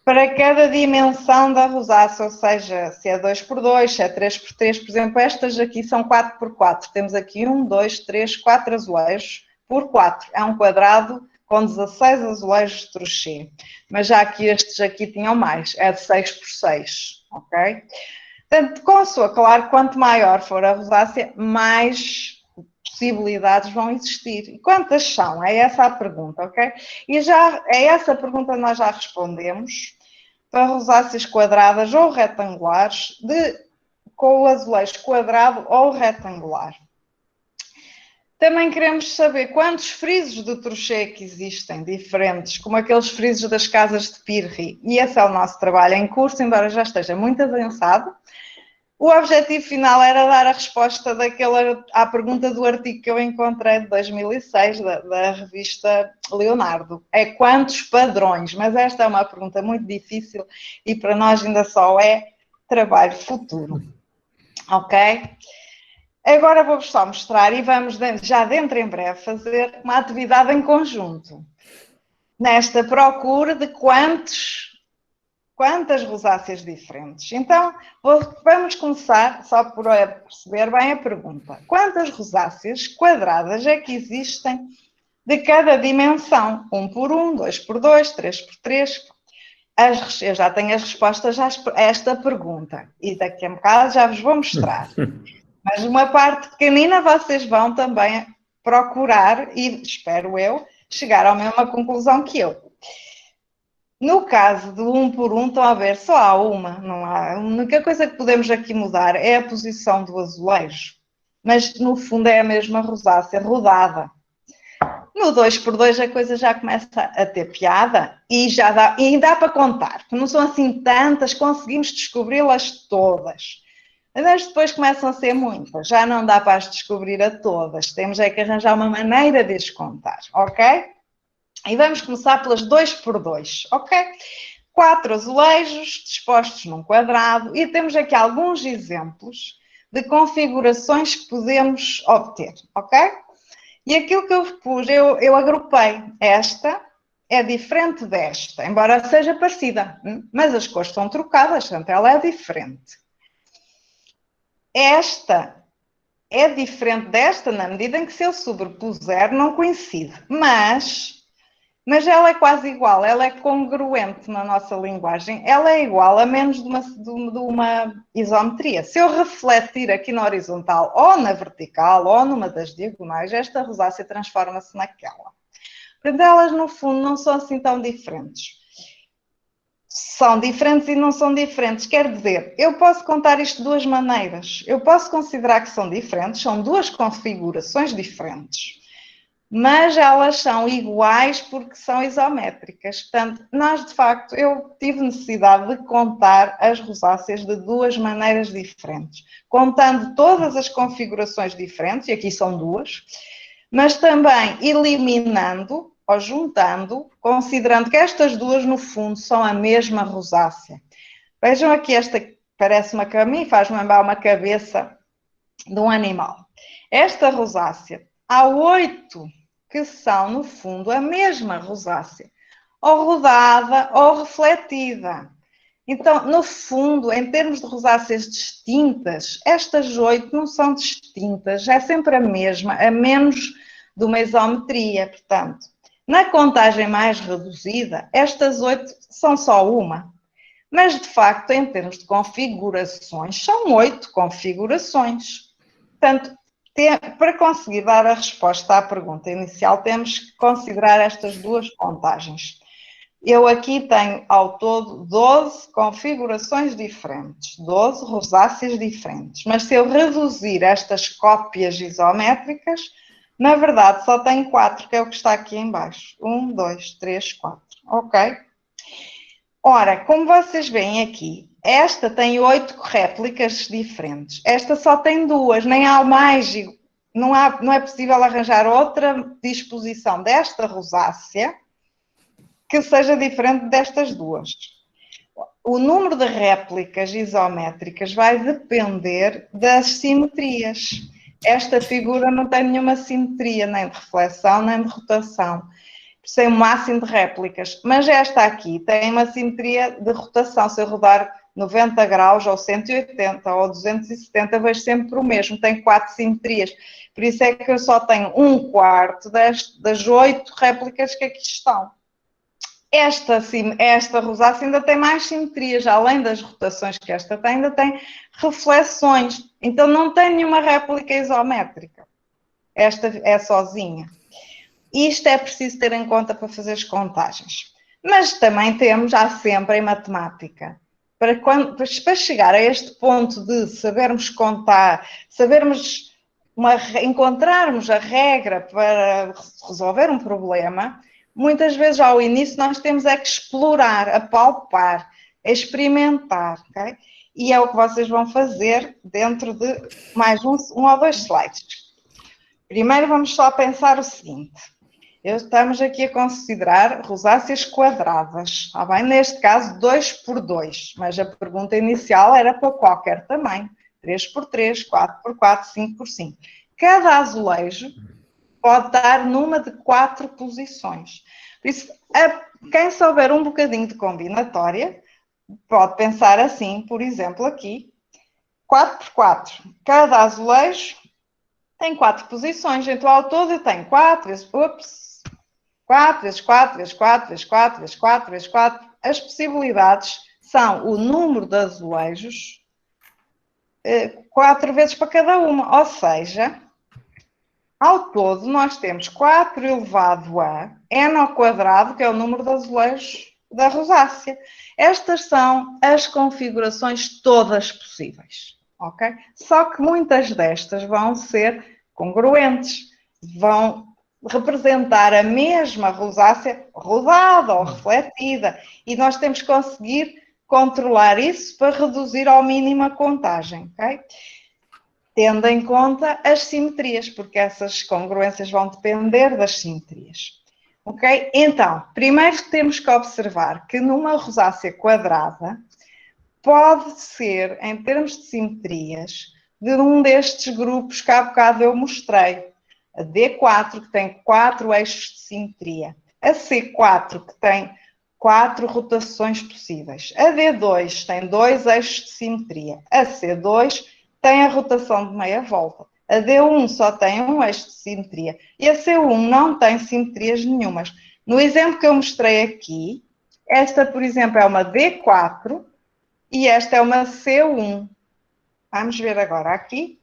para cada dimensão da rosácea, ou seja, se é 2x2, se é 3x3, por exemplo, estas aqui são 4x4. Temos aqui 1, 2, 3, 4 azulejos por 4. É um quadrado com 16 azulejos de crochê. Mas já que estes aqui tinham mais, é de 6x6, ok? Portanto, claro, quanto maior for a rosácea, mais possibilidades vão existir. E quantas são? É essa a pergunta, ok? E já é essa pergunta que nós já respondemos para rosáceas quadradas ou retangulares, com o azulejo quadrado ou retangular. Também queremos saber quantos frisos de crochê que existem, diferentes, como aqueles frisos das casas de Pirri. E esse é o nosso trabalho em curso, embora já esteja muito avançado. O objetivo final era dar a resposta à pergunta do artigo que eu encontrei de 2006, da revista Leonardo. É quantos padrões? Mas esta é uma pergunta muito difícil e para nós ainda só é trabalho futuro. Ok? Agora vou-vos só mostrar e vamos já dentro em breve fazer uma atividade em conjunto. Nesta procura de quantas rosáceas diferentes. Então, vamos começar só por perceber bem a pergunta. Quantas rosáceas quadradas é que existem de cada dimensão? 1x1, 2x2, 3x3. Eu já tenho as respostas a esta pergunta e daqui a um bocado já vos vou mostrar. Mas uma parte pequenina vocês vão também procurar e, espero eu, chegar à mesma conclusão que eu. No caso do 1x1, estão a ver, só há uma, não há. A única coisa que podemos aqui mudar é a posição do azulejo, mas no fundo é a mesma rosácea rodada. No 2x2 a coisa já começa a ter piada e dá para contar, porque não são assim tantas, conseguimos descobri-las todas. Mas depois começam a ser muitas, já não dá para as descobrir a todas, temos é que arranjar uma maneira de as contar, ok? E vamos começar pelas 2x2, ok? 4 azulejos dispostos num quadrado e temos aqui alguns exemplos de configurações que podemos obter, ok? E aquilo que eu pus, eu agrupei. Esta é diferente desta, embora seja parecida, mas as cores são trocadas, portanto ela é diferente. Esta é diferente desta na medida em que se eu sobrepuser não coincide, mas ela é quase igual, ela é congruente na nossa linguagem, ela é igual a menos de uma isometria. Se eu refletir aqui na horizontal ou na vertical ou numa das diagonais, esta rosácea transforma-se naquela. Portanto, elas no fundo não são assim tão diferentes. São diferentes e não são diferentes. Quer dizer, eu posso contar isto de duas maneiras. Eu posso considerar que são diferentes, são duas configurações diferentes, mas elas são iguais porque são isométricas. Portanto, de facto, eu tive necessidade de contar as rosáceas de duas maneiras diferentes, contando todas as configurações diferentes, e aqui são duas, mas também eliminando ou juntando, considerando que estas duas, no fundo, são a mesma rosácea. Vejam aqui esta, parece-me a mim, faz-me lembrar uma cabeça de um animal. Esta rosácea, há 8 que são, no fundo, a mesma rosácea, ou rodada ou refletida. Então, no fundo, em termos de rosáceas distintas, estas 8 não são distintas, é sempre a mesma, a menos de uma isometria. Portanto, na contagem mais reduzida, estas 8 são só uma. Mas, de facto, em termos de configurações, são 8 configurações. Portanto, para conseguir dar a resposta à pergunta inicial, temos que considerar estas duas contagens. Eu aqui tenho, ao todo, 12 configurações diferentes, 12 rosáceas diferentes. Mas se eu reduzir estas cópias isométricas, na verdade só tenho 4, que é o que está aqui em baixo. 1, 2, 3, 4. Ok? Ora, como vocês veem aqui, esta tem 8 réplicas diferentes. Esta só tem 2, nem há mais. Não é possível arranjar outra disposição desta rosácea que seja diferente destas duas. O número de réplicas isométricas vai depender das simetrias. Esta figura não tem nenhuma simetria, nem de reflexão, nem de rotação. Sem o máximo de réplicas. Mas esta aqui tem uma simetria de rotação. Se eu rodar 90 graus, ou 180, ou 270, vejo sempre o mesmo. Tem 4 simetrias. Por isso é que eu só tenho 1/4 das 8 réplicas que aqui estão. Esta rosácea ainda tem mais simetrias, além das rotações que esta tem, ainda tem reflexões. Então não tem nenhuma réplica isométrica. Esta é sozinha. Isto é preciso ter em conta para fazer as contagens. Mas também há sempre em matemática, para chegar a este ponto de sabermos contar, encontrarmos a regra para resolver um problema, muitas vezes ao início nós temos é que explorar, apalpar, experimentar, ok? E é o que vocês vão fazer dentro de mais um ou dois slides. Primeiro vamos só pensar o seguinte. Estamos aqui a considerar rosáceas quadradas, está bem? Neste caso, 2x2, mas a pergunta inicial era para qualquer tamanho, 3x3, 4x4, 5x5. Cada azulejo pode estar numa de 4 posições. Por isso, quem souber um bocadinho de combinatória, pode pensar assim, por exemplo, aqui, 4x4. Cada azulejo tem 4 posições, então ao todo eu tenho 4 vezes 4 vezes 4 vezes 4 vezes 4 vezes 4 vezes 4. As possibilidades são o número de azulejos, 4 vezes para cada uma. Ou seja, ao todo nós temos 4 elevado a n ao quadrado, que é o número de azulejos da rosácea. Estas são as configurações todas possíveis, ok? Só que muitas destas vão ser congruentes, vão representar a mesma rosácea rodada ou refletida, e nós temos que conseguir controlar isso para reduzir ao mínimo a contagem, ok? Tendo em conta as simetrias, porque essas congruências vão depender das simetrias, ok? Então, primeiro temos que observar que numa rosácea quadrada pode ser, em termos de simetrias, de um destes grupos que há bocado eu mostrei. A D4, que tem 4 eixos de simetria. A C4, que tem 4 rotações possíveis. A D2 tem 2 eixos de simetria. A C2 tem a rotação de meia volta. A D1 só tem um eixo de simetria. E a C1 não tem simetrias nenhumas. No exemplo que eu mostrei aqui, esta, por exemplo, é uma D4 e esta é uma C1. Vamos ver agora aqui.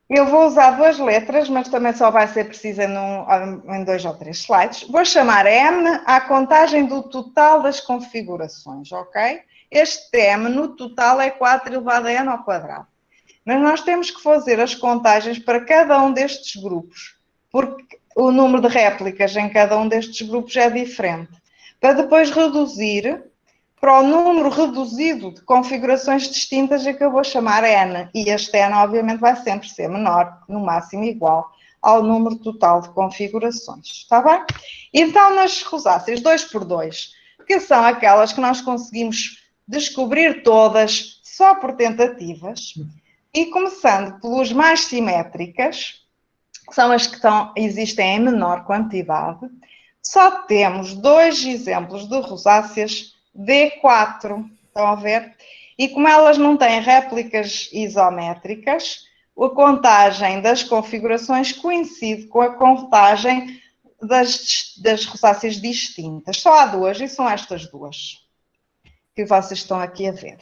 Eu vou usar 2 letras, mas também só vai ser preciso em 2 ou 3 slides. Vou chamar M à contagem do total das configurações, ok? Este M no total é 4 elevado a n ao quadrado. Mas nós temos que fazer as contagens para cada um destes grupos, porque o número de réplicas em cada um destes grupos é diferente. Para depois reduzir para o número reduzido de configurações distintas a que eu vou chamar N. E este N, obviamente, vai sempre ser menor, no máximo igual ao número total de configurações. Está bem? Então, nas rosáceas 2x2, que são aquelas que nós conseguimos descobrir todas só por tentativas, e começando pelas mais simétricas, que são as que existem em menor quantidade, só temos 2 exemplos de rosáceas D4, estão a ver? E como elas não têm réplicas isométricas, a contagem das configurações coincide com a contagem das rosáceas distintas. Só há 2 e são estas 2 que vocês estão aqui a ver.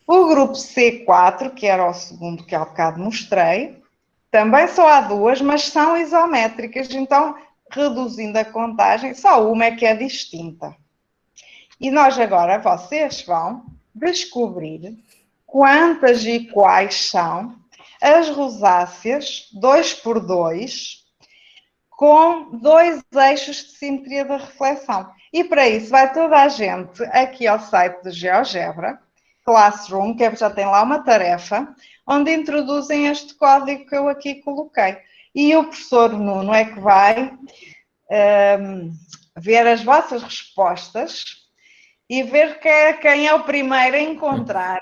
O grupo C4, que era o segundo que há bocado mostrei, também só há 2, mas são isométricas, então, reduzindo a contagem, só uma é que é distinta. E nós agora, vocês vão descobrir quantas e quais são as rosáceas 2x2 com 2 eixos de simetria da reflexão. E para isso vai toda a gente aqui ao site de GeoGebra, Classroom, que já tem lá uma tarefa, onde introduzem este código que eu aqui coloquei. E o professor Nuno é que vai ver as vossas respostas e ver quem é o primeiro a encontrar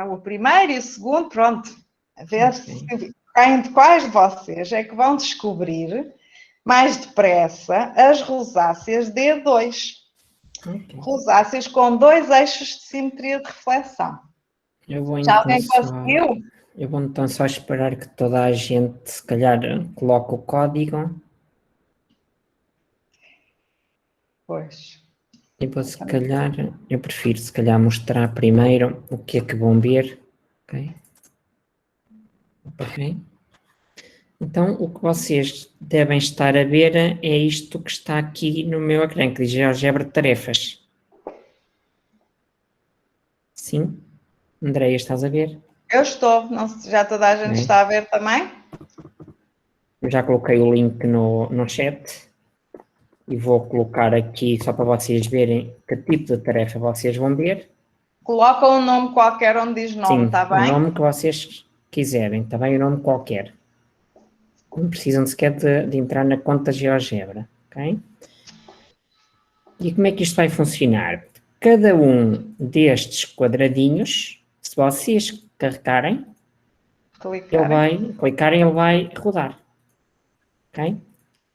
o primeiro e o segundo, pronto, a ver quais de vocês é que vão descobrir mais depressa as rosáceas D2. Rosáceas com 2 eixos de simetria de reflexão. Já alguém conseguiu? Eu vou então só esperar que toda a gente, se calhar, coloque o código. Pois. E vou, se calhar, eu prefiro, se calhar, mostrar primeiro o que é que vão ver. Ok? Ok. Então, o que vocês devem estar a ver é isto que está aqui no meu ecrã, que diz GeoGebra de tarefas. Sim? Andreia, estás a ver? Eu estou. Não, já toda a gente está a ver também? Eu já coloquei o link no chat. E vou colocar aqui, só para vocês verem que tipo de tarefa vocês vão ver. Coloca um nome qualquer onde diz nome, está bem? O nome que vocês quiserem, está bem? O nome qualquer. Não precisam sequer de entrar na conta GeoGebra, ok? E como é que isto vai funcionar? Cada um destes quadradinhos, se vocês carregarem, ele vai rodar, ok?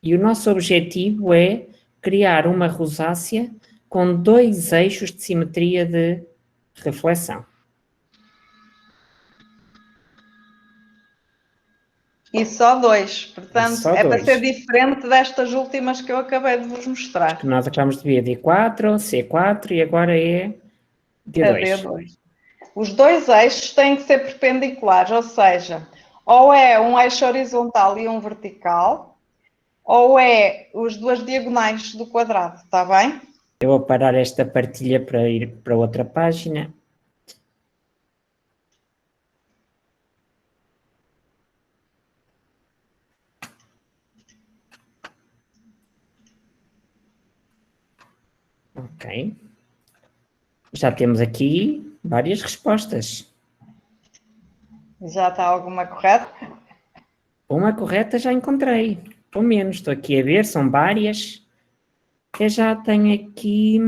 E o nosso objetivo é criar uma rosácea com 2 eixos de simetria de reflexão. E só 2. Portanto, só 2. Para ser diferente destas últimas que eu acabei de vos mostrar. Que nós acabamos de ver D4, C4 e agora é D2. D2. Os 2 eixos têm que ser perpendiculares, ou seja, ou é um eixo horizontal e um vertical, ou é as 2 diagonais do quadrado, está bem? Eu vou parar esta partilha para ir para outra página. Ok. Já temos aqui várias respostas. Já está alguma correta? Uma correta já encontrei. Pelo menos, estou aqui a ver, são várias. Eu já tenho aqui...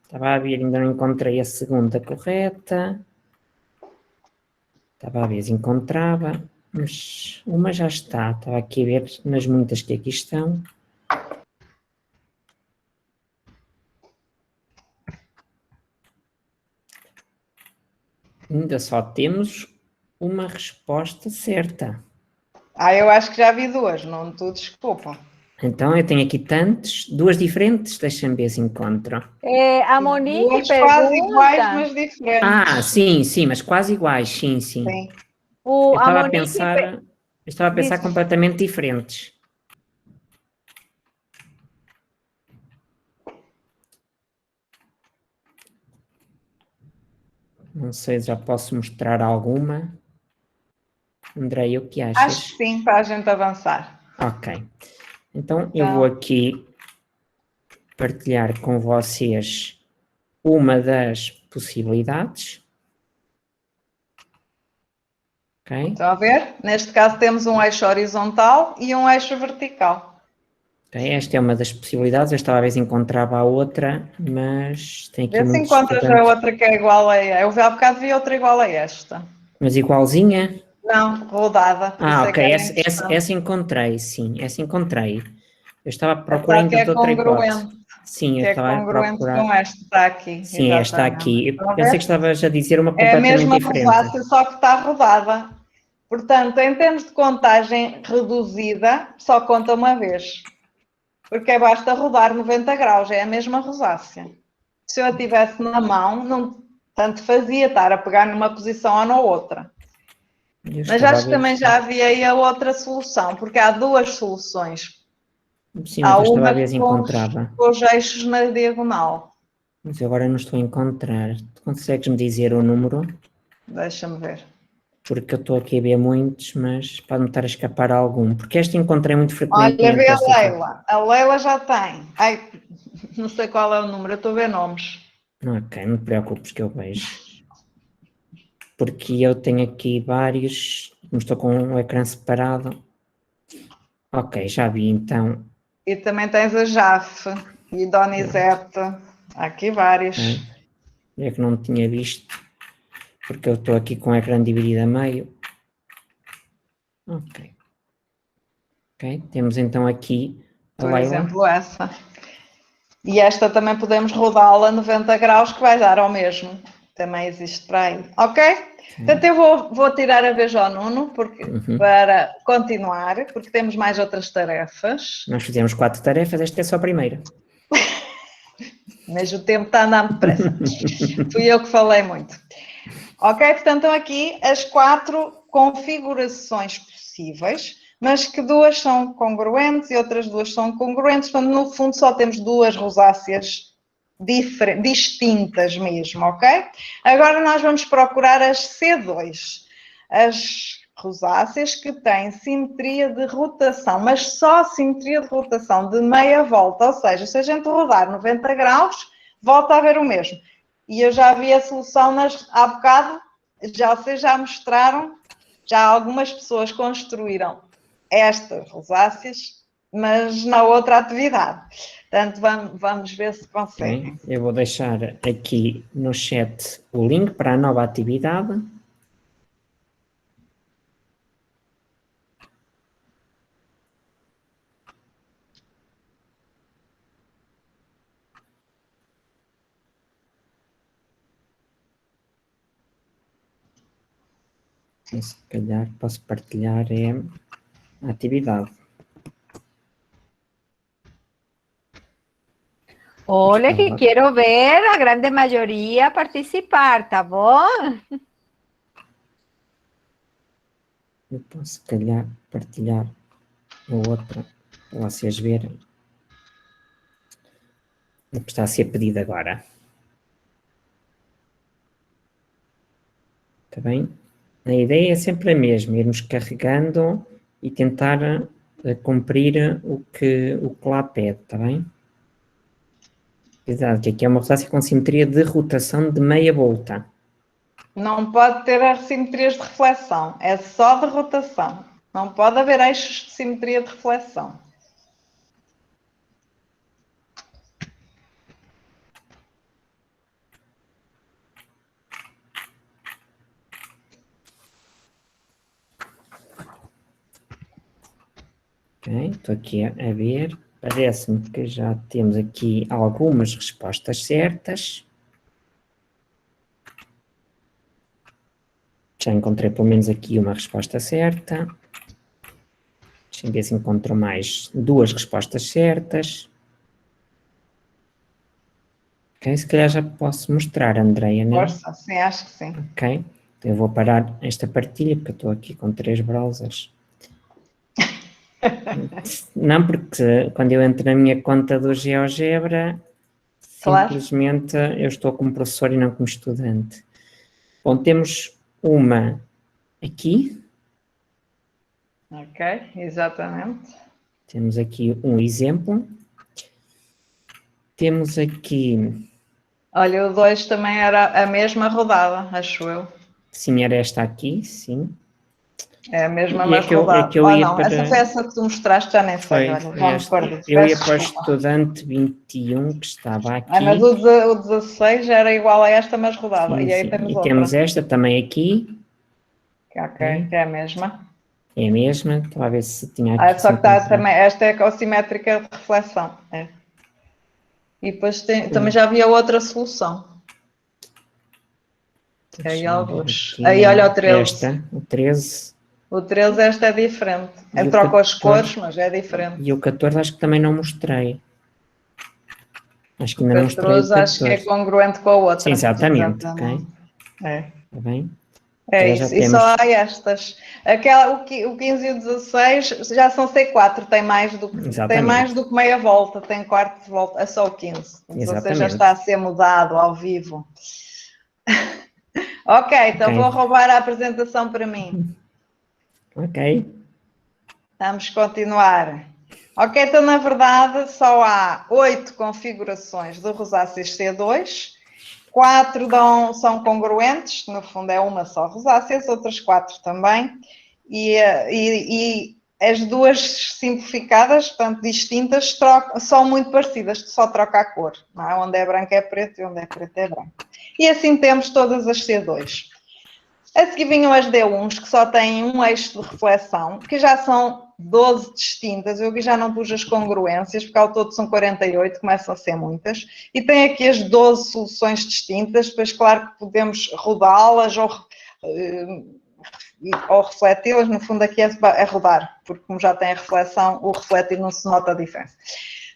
Estava a ver, ainda não encontrei a segunda correta. Estava a ver se encontrava, mas uma já está. Estava aqui a ver nas muitas que aqui estão. Ainda só temos uma resposta certa. Eu acho que já vi 2, não tu desculpa. Então, eu tenho aqui tantos, 2 diferentes, deixa-me ver se encontro. A Monique pergunta... quase iguais, mas diferentes. Sim, mas quase iguais, sim. Eu estava a pensar completamente diferentes. Não sei se já posso mostrar alguma. Andrei, o que achas? Acho que sim, para a gente avançar. Ok. Então, eu vou aqui partilhar com vocês uma das possibilidades. Ok? Estão a ver? Neste caso temos um eixo horizontal e um eixo vertical. Ok, esta é uma das possibilidades. Eu estava a ver se encontrava a outra, mas tem aqui Vê se muitos encontras a estudantes. outra que é igual a esta. Eu há bocado vi outra igual a esta. Mas igualzinha? Não, rodada, por isso é Ok, que era essa interessante. encontrei, sim, essa encontrei. Eu estava a procurar Esta aqui então é de outra hipótese. congruente, Sim, eu que é estava a congruente com procurar. esta, está aqui, Sim, esta exatamente. aqui. Eu Estão a pensei ver? que estavas a dizer uma É a completamente mesma diferente. rosácea, só que está rodada. Portanto, em termos de contagem reduzida, só conta uma vez. Porque basta rodar 90 graus, é a mesma rosácea. Se eu a tivesse na mão, não tanto fazia estar a pegar numa posição ou na outra. Eu Mas estava a acho que ver. também já havia aí a outra solução, porque há duas soluções. Sim, mas Há eu estava a uma ver se encontrava. com os eixos na diagonal. Mas agora não estou a encontrar. Tu consegues-me dizer o número? Deixa-me ver. Porque eu estou aqui a ver muitos, mas pode-me estar a escapar algum. Porque esta encontrei muito Olha, vê frequentemente. a Esta aqui. Leila. A Leila já tem. Ai, não sei qual é o número, eu estou a ver nomes. Ok, não te preocupes que eu vejo. Porque eu tenho aqui vários, como estou com um ecrã separado. Ok, já vi então. E também tens a Jaf e Donizete. Há aqui vários. Ok. É que não tinha visto, porque eu estou aqui com o ecrã dividido a meio. Ok. Ok, temos então aqui a Por Leila. exemplo, essa. E esta também podemos rodá-la a 90 graus, que vai dar ao mesmo. Também existe para aí. Ok? Portanto, eu vou tirar a vez ao Nuno para continuar, porque temos mais outras tarefas. Nós fizemos 4 tarefas, esta é só a primeira. Mas o tempo está a andar depressa. Fui eu que falei muito. Ok? Portanto, estão aqui as 4 configurações possíveis, mas que 2 são congruentes e outras 2 são congruentes. Portanto, no fundo, só temos 2 rosáceas distintas mesmo, ok? Agora nós vamos procurar as C2, as rosáceas que têm simetria de rotação, mas só simetria de rotação de meia volta, ou seja, se a gente rodar 90 graus, volta a ver o mesmo. E eu já vi a solução há bocado, vocês já mostraram, já algumas pessoas construíram estas rosáceas, mas na outra atividade. Portanto, vamos ver se conseguem. Okay. Eu vou deixar aqui no chat o link para a nova atividade. E se calhar posso partilhar a atividade. Olha que quero ver a grande maioria participar, tá bom? Eu posso, se calhar, partilhar a outra para vocês verem o que está a ser pedido agora. Está bem? A ideia é sempre a mesma, irmos carregando e tentar cumprir o que lá pede, está bem? Exato, que aqui é uma rosácea com simetria de rotação de meia volta. Não pode ter as simetrias de reflexão, é só de rotação. Não pode haver eixos de simetria de reflexão. Ok, estou aqui a ver. Parece-me que já temos aqui algumas respostas certas. Já encontrei pelo menos aqui uma resposta certa. Deixa eu ver se encontro mais 2 respostas certas. Ok, se calhar já posso mostrar, Andreia, né? Força, sim, acho que sim. Ok, então eu vou parar esta partilha porque eu estou aqui com 3 browsers. Não, porque quando eu entro na minha conta do GeoGebra, Claro. simplesmente eu estou como professor e não como estudante. Bom, temos uma aqui. Ok, exatamente. Temos aqui um exemplo. Temos aqui Olha, o 2 também era a mesma rodada, acho eu. Sim, era esta aqui, sim. É a mesma, E é mas que eu, é rodada. que eu Ou ia não, essa foi para... essa que tu mostraste, já nem sei, olha, Foi já me esta. perdi. Eu ia Peço para o desculpa. estudante 21 que estava Mas aqui. o 16 era igual a esta, mas rodada. Sim, E aí sim. temos E outra. temos esta também aqui. Ok, Ok. que é a mesma. É a mesma. Estava a ver se tinha Ah, aqui, se só que está encontrava. também, esta é a simétrica de reflexão. É. E depois também Sim. já havia outra solução. Aí Deixa-me ver alguns. Aí olha o aqui. 13. Esta, o 13. O 13 esta é diferente. É, E o troca as 14. cores, mas é diferente. E o 14 acho que também não mostrei. Acho que O ainda não mostrei o 14 acho que é 14. congruente com a Sim, outra. exatamente. Ok. Exatamente. É. Está bem? É Já isso, e só temos. há estas. Aquela, o 15 e o 16 já são C4, tem mais Exatamente. do que meia volta, tem quarto de volta, é só o 15. O 16 já está a Exatamente. ser mudado ao vivo. Ok, Ok. então vou roubar a apresentação para mim. Ok. Vamos continuar. Ok, então na verdade só há 8 configurações do rosáceas C2, 4 são congruentes, no fundo é uma só rosácea, as outras 4 também, e as duas simplificadas, portanto distintas, são muito parecidas, só troca a cor, não é? Onde é branco é preto e onde é preto é branco. E assim temos todas as C2. A seguir vinham as D1s, que só têm um eixo de reflexão, que já são 12 distintas. Eu aqui já não pus as congruências, porque ao todo são 48, começam a ser muitas. E tem aqui as 12 soluções distintas, depois claro que podemos rodá-las ou refleti-las, no fundo aqui é rodar, porque como já tem a reflexão, o refletir não se nota a diferença.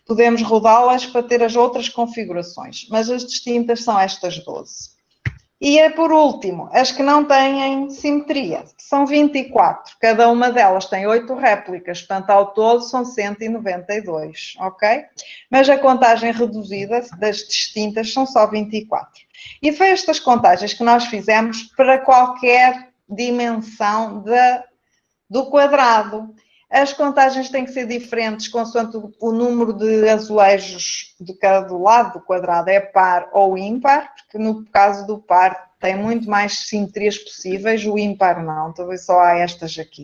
Podemos rodá-las para ter as outras configurações, mas as distintas são estas 12. E é por último, as que não têm simetria, são 24, cada uma delas tem 8 réplicas, portanto ao todo são 192, ok? Mas a contagem reduzida das distintas são só 24. E foi estas contagens que nós fizemos para qualquer dimensão do quadrado. As contagens têm que ser diferentes consoante o número de azulejos de cada lado do quadrado é par ou ímpar, porque no caso do par tem muito mais simetrias possíveis, o ímpar não, talvez só há estas aqui.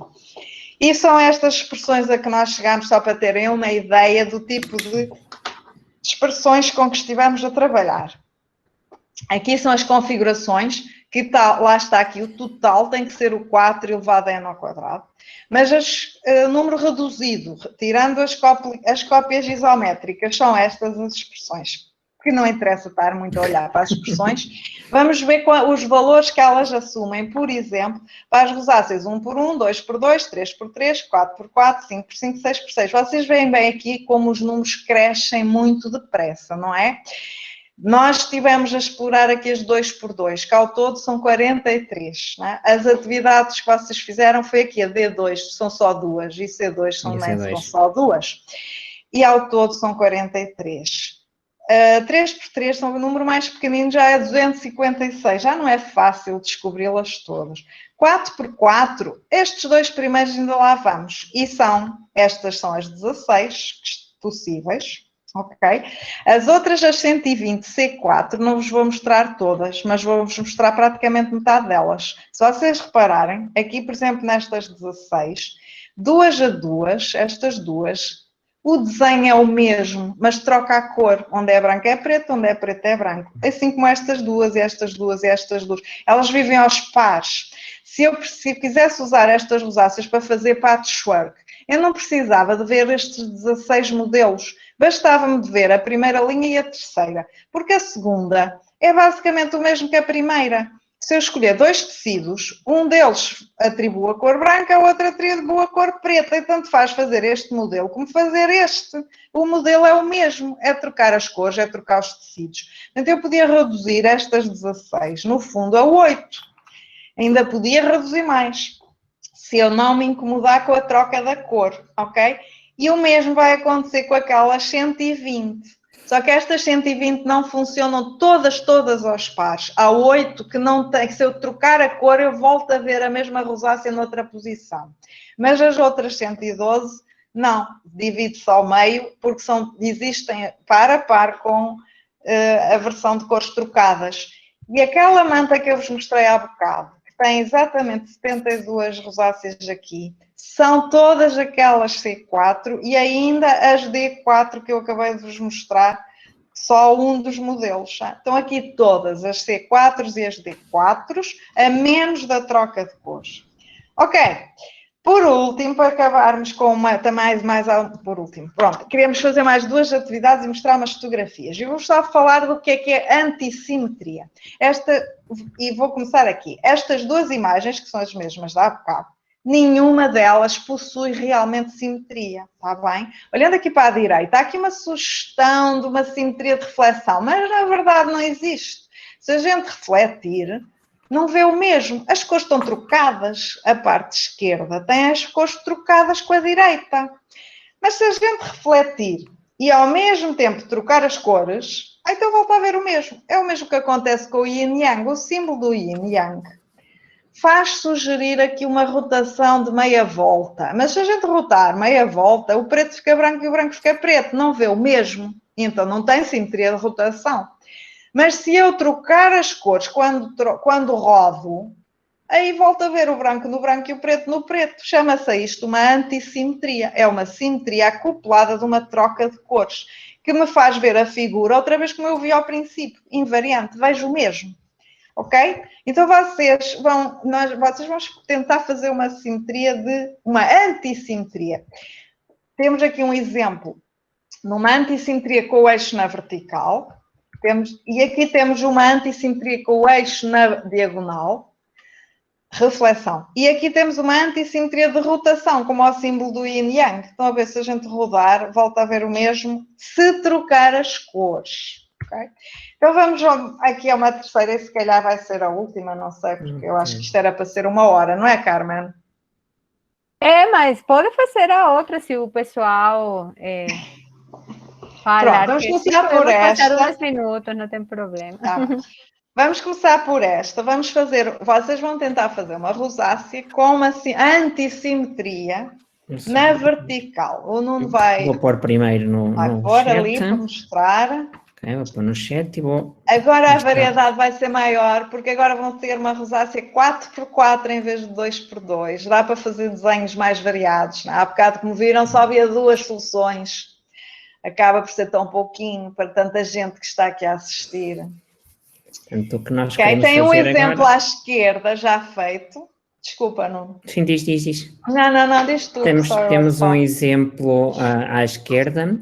E são estas expressões a que nós chegamos só para terem uma ideia do tipo de expressões com que estivemos a trabalhar. Aqui são as configurações, que lá está aqui, o total tem que ser o 4 elevado a n ao quadrado, mas número reduzido, tirando as cópias isométricas, são estas as expressões, que não interessa estar muito a olhar para as expressões. Vamos ver os valores que elas assumem, por exemplo, para as rosáceas 1 por 1, 2 por 2, 3 por 3, 4 por 4, 5 por 5, 6 por 6. Vocês veem bem aqui como os números crescem muito depressa, não é? Nós estivemos a explorar aqui as 2 por 2, que ao todo são 43. Né? As atividades que vocês fizeram foi aqui a D2, são só duas, e C2 são só duas. E ao todo são 43. 3 por 3 são o número mais pequenino, já é 256, já não é fácil descobri-las todas. 4 por 4, estes dois primeiros ainda lá vamos, e estas são as 16 possíveis. Ok? As outras, as 120 C4, não vos vou mostrar todas, mas vou-vos mostrar praticamente metade delas. Se vocês repararem, aqui, por exemplo, nestas 16, 2 a 2, estas duas, o desenho é o mesmo, mas troca a cor. Onde é branco é preto, onde é preto é branco. Assim como estas duas, estas duas e estas duas. Elas vivem aos pares. Se eu quisesse usar estas rosáceas para fazer patchwork, eu não precisava de ver estes 16 modelos. Bastava-me de ver a primeira linha e a terceira, porque a segunda é basicamente o mesmo que a primeira. Se eu escolher dois tecidos, um deles atribui a cor branca, o outro atribui a cor preta, e tanto faz fazer este modelo como fazer este. O modelo é o mesmo, é trocar as cores, é trocar os tecidos. Então eu podia reduzir estas 16, no fundo, a 8. Ainda podia reduzir mais, se eu não me incomodar com a troca da cor, ok? E o mesmo vai acontecer com aquelas 120. Só que estas 120 não funcionam todas aos pares. Há 8 que não tem, que se eu trocar a cor eu volto a ver a mesma rosácea noutra posição. Mas as outras 112, não, divide-se ao meio, porque existem par a par com a versão de cores trocadas. E aquela manta que eu vos mostrei há bocado, que tem exatamente 72 rosáceas aqui, são todas aquelas C4 e ainda as D4 que eu acabei de vos mostrar, só um dos modelos. Estão aqui todas as C4s e as D4s, a menos da troca de cores. Ok. Por último, para acabarmos com uma, também por último, pronto, queremos fazer mais 2 atividades e mostrar umas fotografias. Eu vou só falar do que é antissimetria. E vou começar aqui. Estas 2 imagens, que são as mesmas de há bocado, nenhuma delas possui realmente simetria, está bem? Olhando aqui para a direita, há aqui uma sugestão de uma simetria de reflexão, mas na verdade não existe. Se a gente refletir, não vê o mesmo. As cores estão trocadas. A parte esquerda tem as cores trocadas com a direita. Mas se a gente refletir e ao mesmo tempo trocar as cores, então volta a ver o mesmo. É o mesmo que acontece com o Yin Yang. O símbolo do Yin Yang faz sugerir aqui uma rotação de meia volta. Mas se a gente rotar meia volta, o preto fica branco e o branco fica preto. Não vê o mesmo. Então não tem simetria de rotação. Mas se eu trocar as cores quando rodo, aí volto a ver o branco no branco e o preto no preto. Chama-se isto uma antissimetria. É uma simetria acoplada de uma troca de cores, que me faz ver a figura outra vez como eu vi ao princípio, invariante, vejo o mesmo. Ok? Então vocês vão tentar fazer uma simetria uma antissimetria. Temos aqui um exemplo numa antissimetria com o eixo na vertical. E aqui temos uma antissimetria com o eixo na diagonal, reflexão. E aqui temos uma antissimetria de rotação, como o símbolo do Yin Yang. Estão a ver, se a gente rodar, volta a ver o mesmo, se trocar as cores. Okay? Então vamos aqui a uma terceira, e se calhar vai ser a última, não sei, porque eu acho que isto era para ser 1 hora, não é, Carmen? Mas pode fazer a outra se o pessoal... Pronto, vamos começar por esta. Passar uns minutos, não tem problema. Tá. Vamos começar por esta. Vocês vão tentar fazer uma rosácea com uma antissimetria na vertical. O Nuno vai... Vou pôr primeiro no pôr chat. ali para mostrar. Ok, vou pôr no chat e vou... Agora a variedade vai ser maior, porque agora vão ter uma rosácea 4x4 em vez de 2x2. Dá para fazer desenhos mais variados. Não? Há bocado, como viram, só havia 2 soluções. Acaba por ser tão pouquinho para tanta gente que está aqui a assistir. Portanto, o que nós tem um exemplo agora... à esquerda já feito. Desculpa, Nuno. Sim, diz. Não, diz tu. Temos um exemplo à esquerda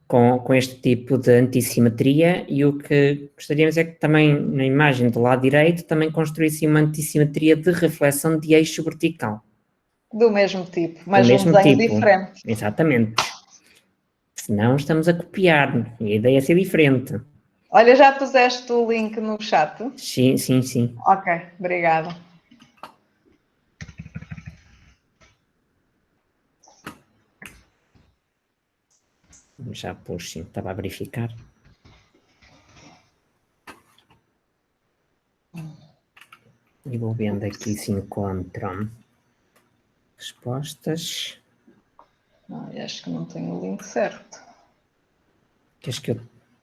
com este tipo de antissimetria e o que gostaríamos é que também na imagem do lado direito também construísse uma antissimetria de reflexão de eixo vertical. Do mesmo tipo, mas um desenho diferente. Exatamente. Senão estamos a copiar e a ideia é ser diferente. Olha, já puseste o link no chat? Sim. Ok, obrigada. Já pus, sim, estava a verificar. E vou vendo aqui se encontram respostas. Acho que não tenho o link certo. Queres que eu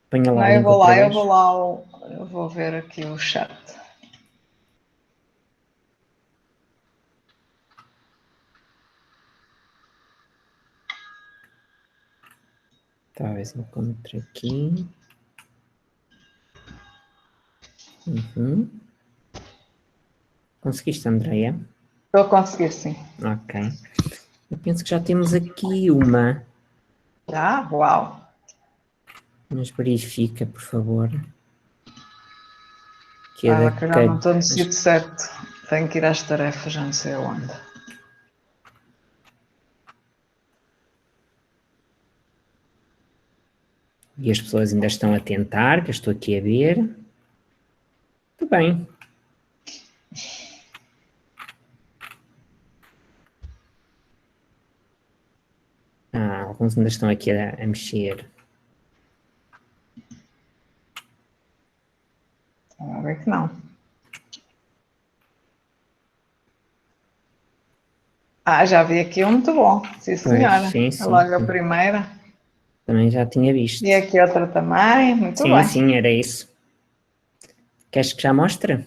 ponha lá? Não, eu vou ver aqui o chat. Talvez encontre aqui. Conseguiste, Andreia? Estou a conseguir, sim. Ok. Eu penso que já temos aqui uma. Já? Uau! Mas verifica, por favor. Que eu já não estou no sítio certo. Tenho que ir às tarefas, já não sei aonde. E as pessoas ainda estão a tentar, que eu estou aqui a ver. Muito bem. Alguns ainda estão aqui a mexer. A ver que não. Já vi aqui um muito bom. Sim, senhora. Sim. Logo a primeira. Também já tinha visto. E aqui outra também, muito Sim, bem. sim, era isso. Queres que já mostre?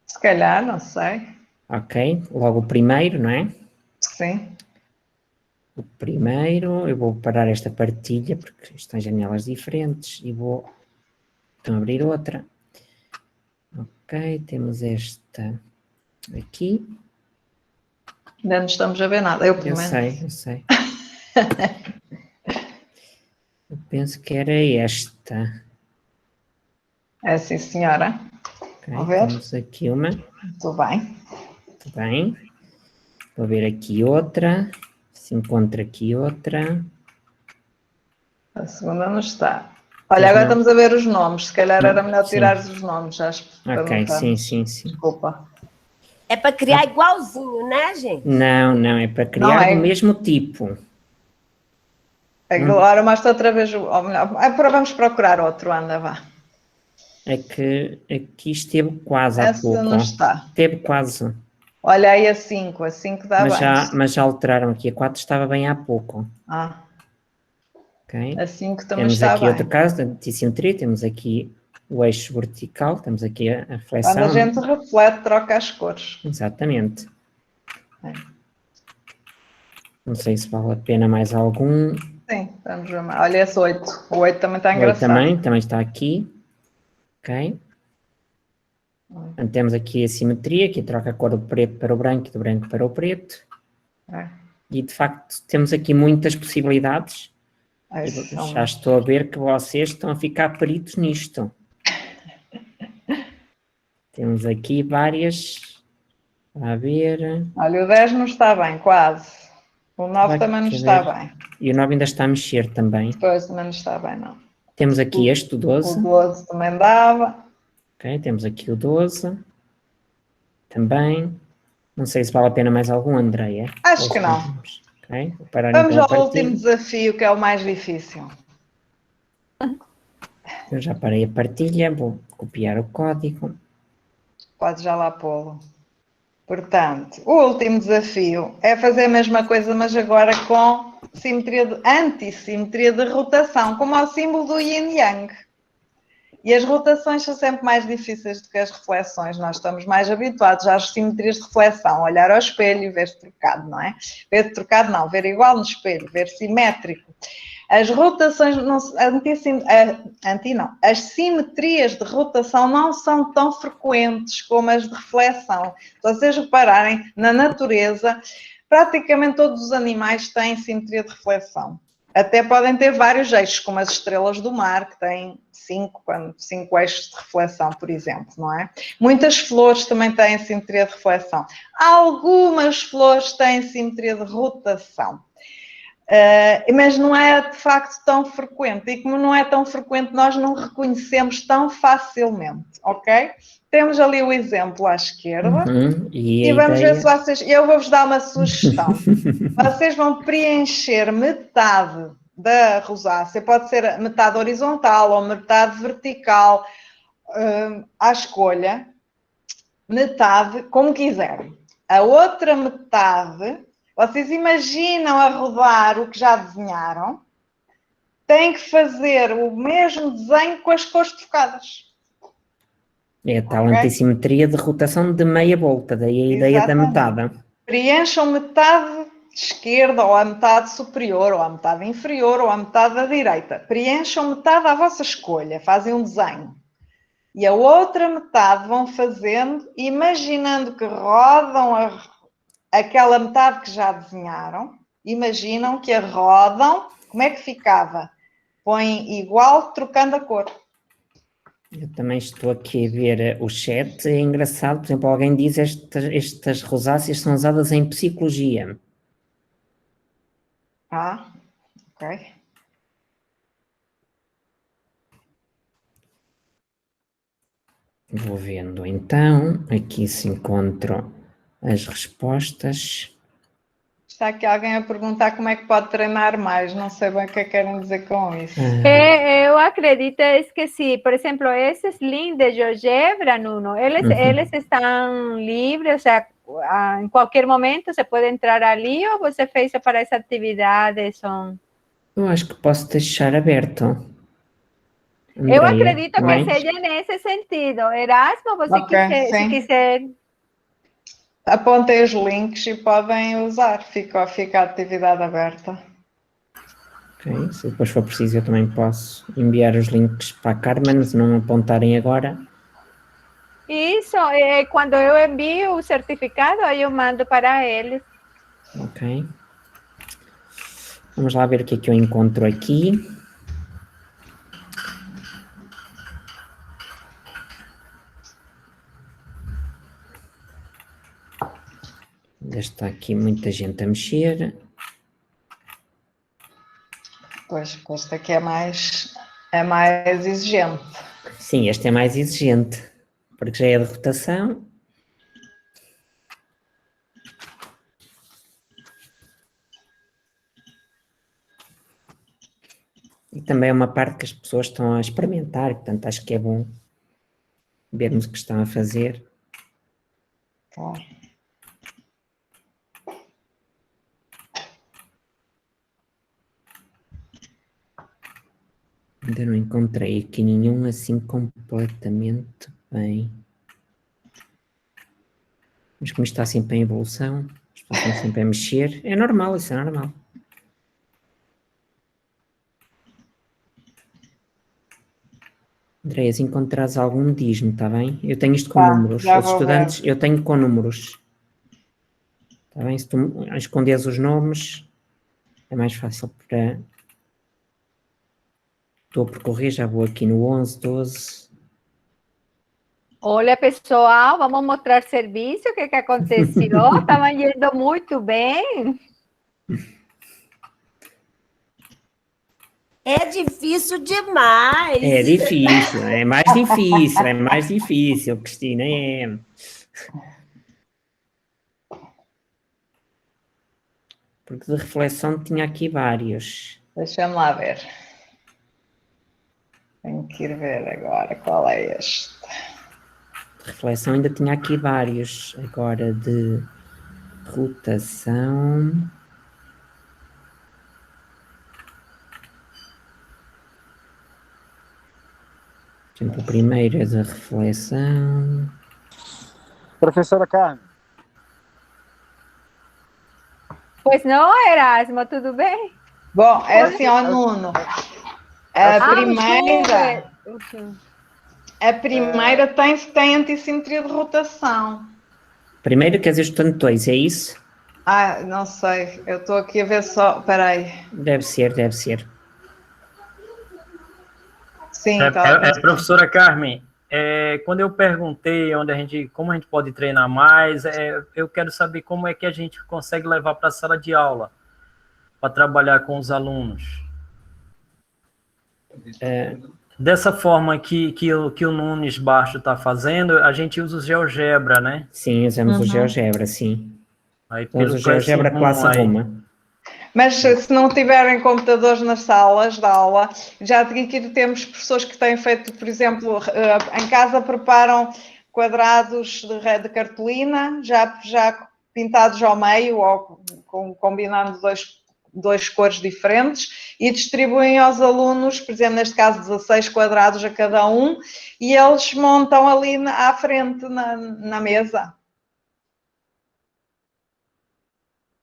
Se calhar, não sei. Ok, logo o primeiro, não é? Sim. O primeiro, eu vou parar esta partilha, porque estão janelas diferentes, e vou então abrir outra. Ok, temos esta aqui. Ainda não estamos a ver nada, eu pelo Eu menos. sei, eu sei. Eu penso que era esta. É sim, senhora. Ok, Vamos ver. temos aqui uma. Muito bem. Muito bem. Vou ver aqui outra. Se encontra aqui outra. A segunda não está. Olha, Pois agora não. estamos a ver os nomes. Se calhar era melhor Sim. tirares os nomes, já para não Ok, sim, estarmos. sim, sim. Desculpa. É para criar igualzinho, né, gente? Não, não, é para Não criar é. do mesmo tipo. Agora mostra outra vez, ou melhor, vamos procurar outro, anda, vá. É que aqui esteve quase há Essa pouco. não está. Esteve quase. Olha aí a 5 dá bem. Mas já alteraram aqui. A 4 estava bem há pouco. Ah, Ok? a 5 também Temos está aqui bem. outro caso de antissimetria. Temos aqui o eixo vertical. Temos aqui a Quando a reflexão. gente reflete, troca as cores. Exatamente. É. Não sei se vale a pena mais algum. Sim, vamos ver mais. Olha esse 8. O 8 também está O 8 engraçado. também está aqui. Ok? Então, temos aqui a simetria, que troca a cor do preto para o branco e do branco para o preto. É. E, de facto, temos aqui muitas possibilidades. E já estou a ver que vocês estão a ficar peritos nisto. Temos aqui várias. A ver. Olha, o 10 não está bem, quase. O 9 também não está bem. E o 9 ainda está a mexer também. Depois também não está bem, não. Temos aqui este, o O 12. 12 também dava. Ok, temos aqui o 12. Também. Não sei se vale a pena mais algum, Andreia. Acho que não. Ok, vou parar Vamos então a ao último partilha. desafio, que é o mais difícil. Eu já parei a partilha, vou copiar o código. Pode já lá pô-lo. Portanto, o último desafio é fazer a mesma coisa, mas agora com antissimetria de rotação, como ao símbolo do yin yang. E as rotações são sempre mais difíceis do que as reflexões. Nós estamos mais habituados às simetrias de reflexão, olhar ao espelho e ver trocado, não é? Ver trocado não, ver igual no espelho, ver simétrico. As rotações, as simetrias de rotação não são tão frequentes como as de reflexão. Se vocês repararem, na natureza, praticamente todos os animais têm simetria de reflexão. Até podem ter vários eixos, como as estrelas do mar, que têm 5 eixos de reflexão, por exemplo, não é? Muitas flores também têm simetria de reflexão. Algumas flores têm simetria de rotação. Mas não é de facto tão frequente, e como não é tão frequente, nós não reconhecemos tão facilmente, ok? Temos ali o exemplo à esquerda, e vamos ver se vocês... Eu vou-vos dar uma sugestão. Vocês vão preencher metade da rosácea, pode ser metade horizontal ou metade vertical, à escolha, metade, como quiserem. A outra metade... Vocês imaginam a rodar o que já desenharam, têm que fazer o mesmo desenho com as cores trocadas. É a tal antissimetria de rotação de meia volta, daí a ideia da metade. Preencham metade esquerda, ou a metade superior, ou a metade inferior, ou a metade da direita. Preencham metade à vossa escolha, fazem um desenho. E a outra metade vão fazendo, imaginando que rodam aquela metade que já desenharam, imaginam que a rodam, como é que ficava? Põem igual, trocando a cor. Eu também estou aqui a ver o chat, é engraçado, por exemplo, alguém diz que estas rosáceas são usadas em psicologia. Ah, ok. Vou vendo então, aqui se encontram as respostas. Está aqui alguém a perguntar como é que pode treinar mais, não sei bem o que querem dizer com isso. Eu acredito que sí, por ejemplo, ese link de GeoGebra, Nuno, eles estão livres, o sea, em qualquer momento você pode entrar ali ou você fez para essa atividade? Eu acho que posso deixar aberto. Eu Andreia, acredito não é? que seja nesse sentido. Erasmo, você Ok, se sim. quiser. Apontei os links e podem usar. Fica a atividade aberta. Ok, se depois for preciso eu também posso enviar os links para a Carmen, se não apontarem agora. Isso, quando eu envio o certificado, aí eu mando para eles. Ok. Vamos lá ver o que é que eu encontro aqui. Ainda está aqui muita gente a mexer. Pois, este aqui é mais exigente. Sim, este é mais exigente, porque já é de rotação. E também é uma parte que as pessoas estão a experimentar, portanto acho que é bom vermos o que estão a fazer. Claro. Ainda não encontrei aqui nenhum assim completamente bem. Mas como está sempre em evolução, as pessoas estão sempre a mexer, é normal, isso é normal. Andréia, se encontrares algum, diz-me, está bem? Eu tenho isto com números. Já Os vou estudantes, ver. eu tenho com números. Está bem? Se tu esconderes os nomes, é mais fácil para... Estou a percorrer, já vou aqui no 11, 12... Olha, pessoal, vamos mostrar serviço, o que aconteceu? Estavam indo muito bem. É difícil demais. É mais difícil, Cristina, é. Porque de reflexão tinha aqui vários. Deixa-me lá ver. Tenho que ir ver agora qual é este. De reflexão ainda tinha aqui vários. Agora de rotação. Por exemplo, o primeiro é da reflexão. Professora Carmen. Pois não, Erasmo, tudo bem? Bom, é assim, ó, Nuno. A primeira tem antissimetria de rotação. Primeiro quer dizer estudante 2, é isso? Ah, não sei. Eu estou aqui a ver só. Espera aí. Deve ser. Sim, talvez. Professora Carmen, quando eu perguntei como a gente pode treinar mais, eu quero saber como é que a gente consegue levar para a sala de aula para trabalhar com os alunos. Dessa forma que o Nunes Baixo está fazendo, a gente usa o GeoGebra, né? Sim, usamos o GeoGebra, sim. Aí, Usamos pelo o GeoGebra Classroom. Mas se não tiverem computadores nas salas de aula, já aqui temos professores que têm feito, por exemplo, em casa preparam quadrados de cartolina, já pintados ao meio, ou combinando dois cores diferentes, e distribuem aos alunos, por exemplo, neste caso 16 quadrados a cada um, e eles montam ali à frente na mesa.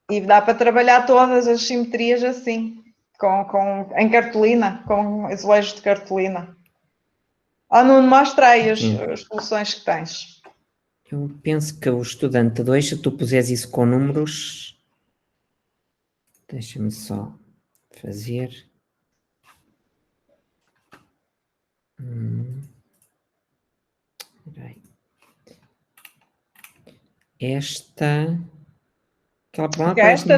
E dá para trabalhar todas as simetrias assim, em cartolina, com azulejos de cartolina. Oh, Nuno, mostra aí as soluções que tens. Eu penso que o estudante 2, se tu puseres isso com números, deixa-me só fazer. Esta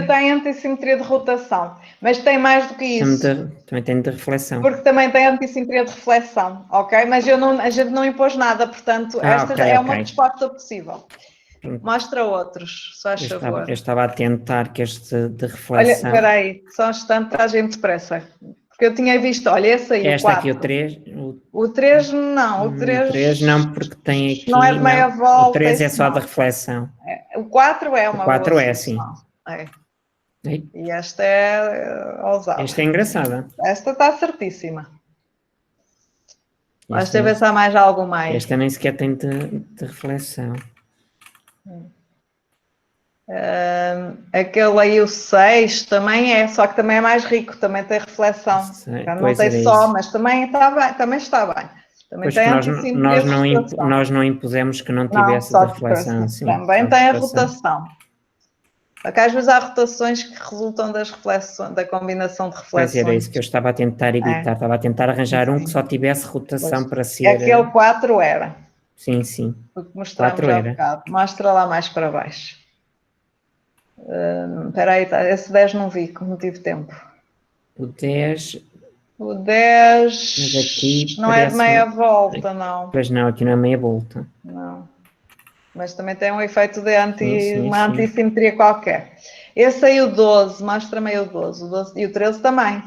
tem antissimetria de rotação, mas tem mais do que isso. Também tem de reflexão. Porque também tem antissimetria de reflexão, ok? Mas a gente não impôs nada, portanto, esta é uma resposta possível. Mostra outros, só a favor. Eu estava a tentar que este de reflexão... Olha, espera aí, só um instante, está a gente depressa. Porque eu tinha visto, olha, esse aí, esta o 4. Aqui, o 3... O 3 não, o 3... O 3 não, porque tem aqui... Não é de meia volta. O 3 é só de reflexão. O 4 é uma boa. O 4 é, sim. É. Ei, E esta é ousada. esta é engraçada. Esta está certíssima. Vamos Esta, ter pensar mais algo mais. esta nem sequer tem de reflexão. Aquele aí, o 6, também é, só que também é mais rico, também tem reflexão. Não Pois tem era só, isso. mas também está bem. Também está bem. Também Pois tem que antissimetria de rotação. nós não impusemos que não Não, tivesse só de reflexão. Sim, também só tem a rotação. rotação. Porque às vezes há rotações que resultam das reflexões, da combinação de Pois era reflexões. isso que eu estava a tentar evitar. Estava a tentar arranjar um que só tivesse rotação para ser. Aquele 4 era. Sim, sim. O que mostramos 4 há era. bocado. Mostra lá mais para baixo. Espera aí, esse 10 não vi, como não tive tempo. O 10. O 10 Mas aqui não é de parece-me- meia volta, não. Pois não, aqui não é meia volta. Não. Mas também tem um efeito de Sim, uma sim. antissimetria qualquer. Esse aí, o 12, mostra-me aí o 12. O 12 e o 13 também.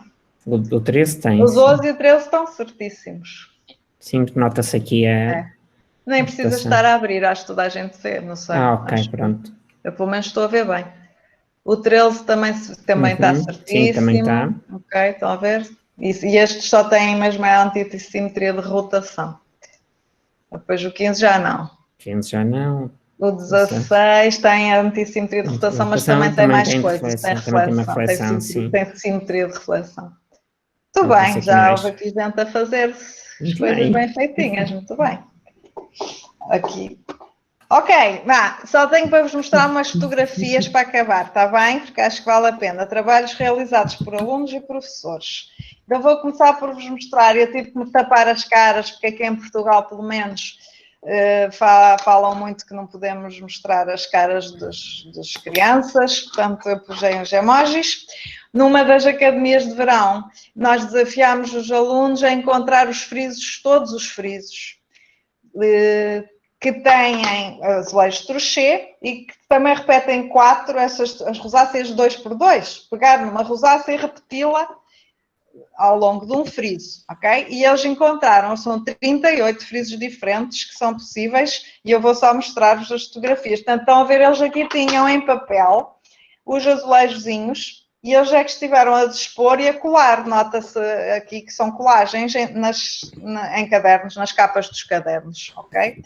O 13 tem. O 12 e o 13 estão certíssimos. Sim, nota-se aqui a. Nem precisa rotação. estar a abrir, acho que toda a gente vê, não sei. Ok, pronto. Eu pelo menos estou a ver bem. O 13 também está certíssimo. Sim, também está. Ok, estão a ver? E estes só têm mesmo a antissimetria de rotação. Depois o 15 já não. 15 já não. O 16 tem a antissimetria de rotação, mas também tem mais coisas. Tem Também tem uma reflexão, reflexão, sim. tem simetria de reflexão. Muito Não bem, sei que já mais. houve aqui gente a fazer as Muito coisas bem feitinhas, muito bem. Aqui. Ok, vá, só tenho para vos mostrar umas fotografias para acabar, está bem? Porque acho que vale a pena. Trabalhos realizados por alunos e professores. Então vou começar por vos mostrar, eu tive que me tapar as caras, porque aqui em Portugal, pelo menos, falam muito que não podemos mostrar as caras das crianças, portanto eu pusei uns emojis. Numa das academias de verão, nós desafiámos os alunos a encontrar os frisos, todos os frisos, que têm azulejos trouxê e que também repetem 4, as rosáceas 2x2, pegar numa rosácea e repeti-la ao longo de um friso, ok? E eles encontraram, são 38 frisos diferentes que são possíveis e eu vou só mostrar-vos as fotografias. Portanto, estão a ver, eles aqui tinham em papel os azulejozinhos e eles é que estiveram a dispor e a colar. Nota-se aqui que são colagens em cadernos, nas capas dos cadernos, ok?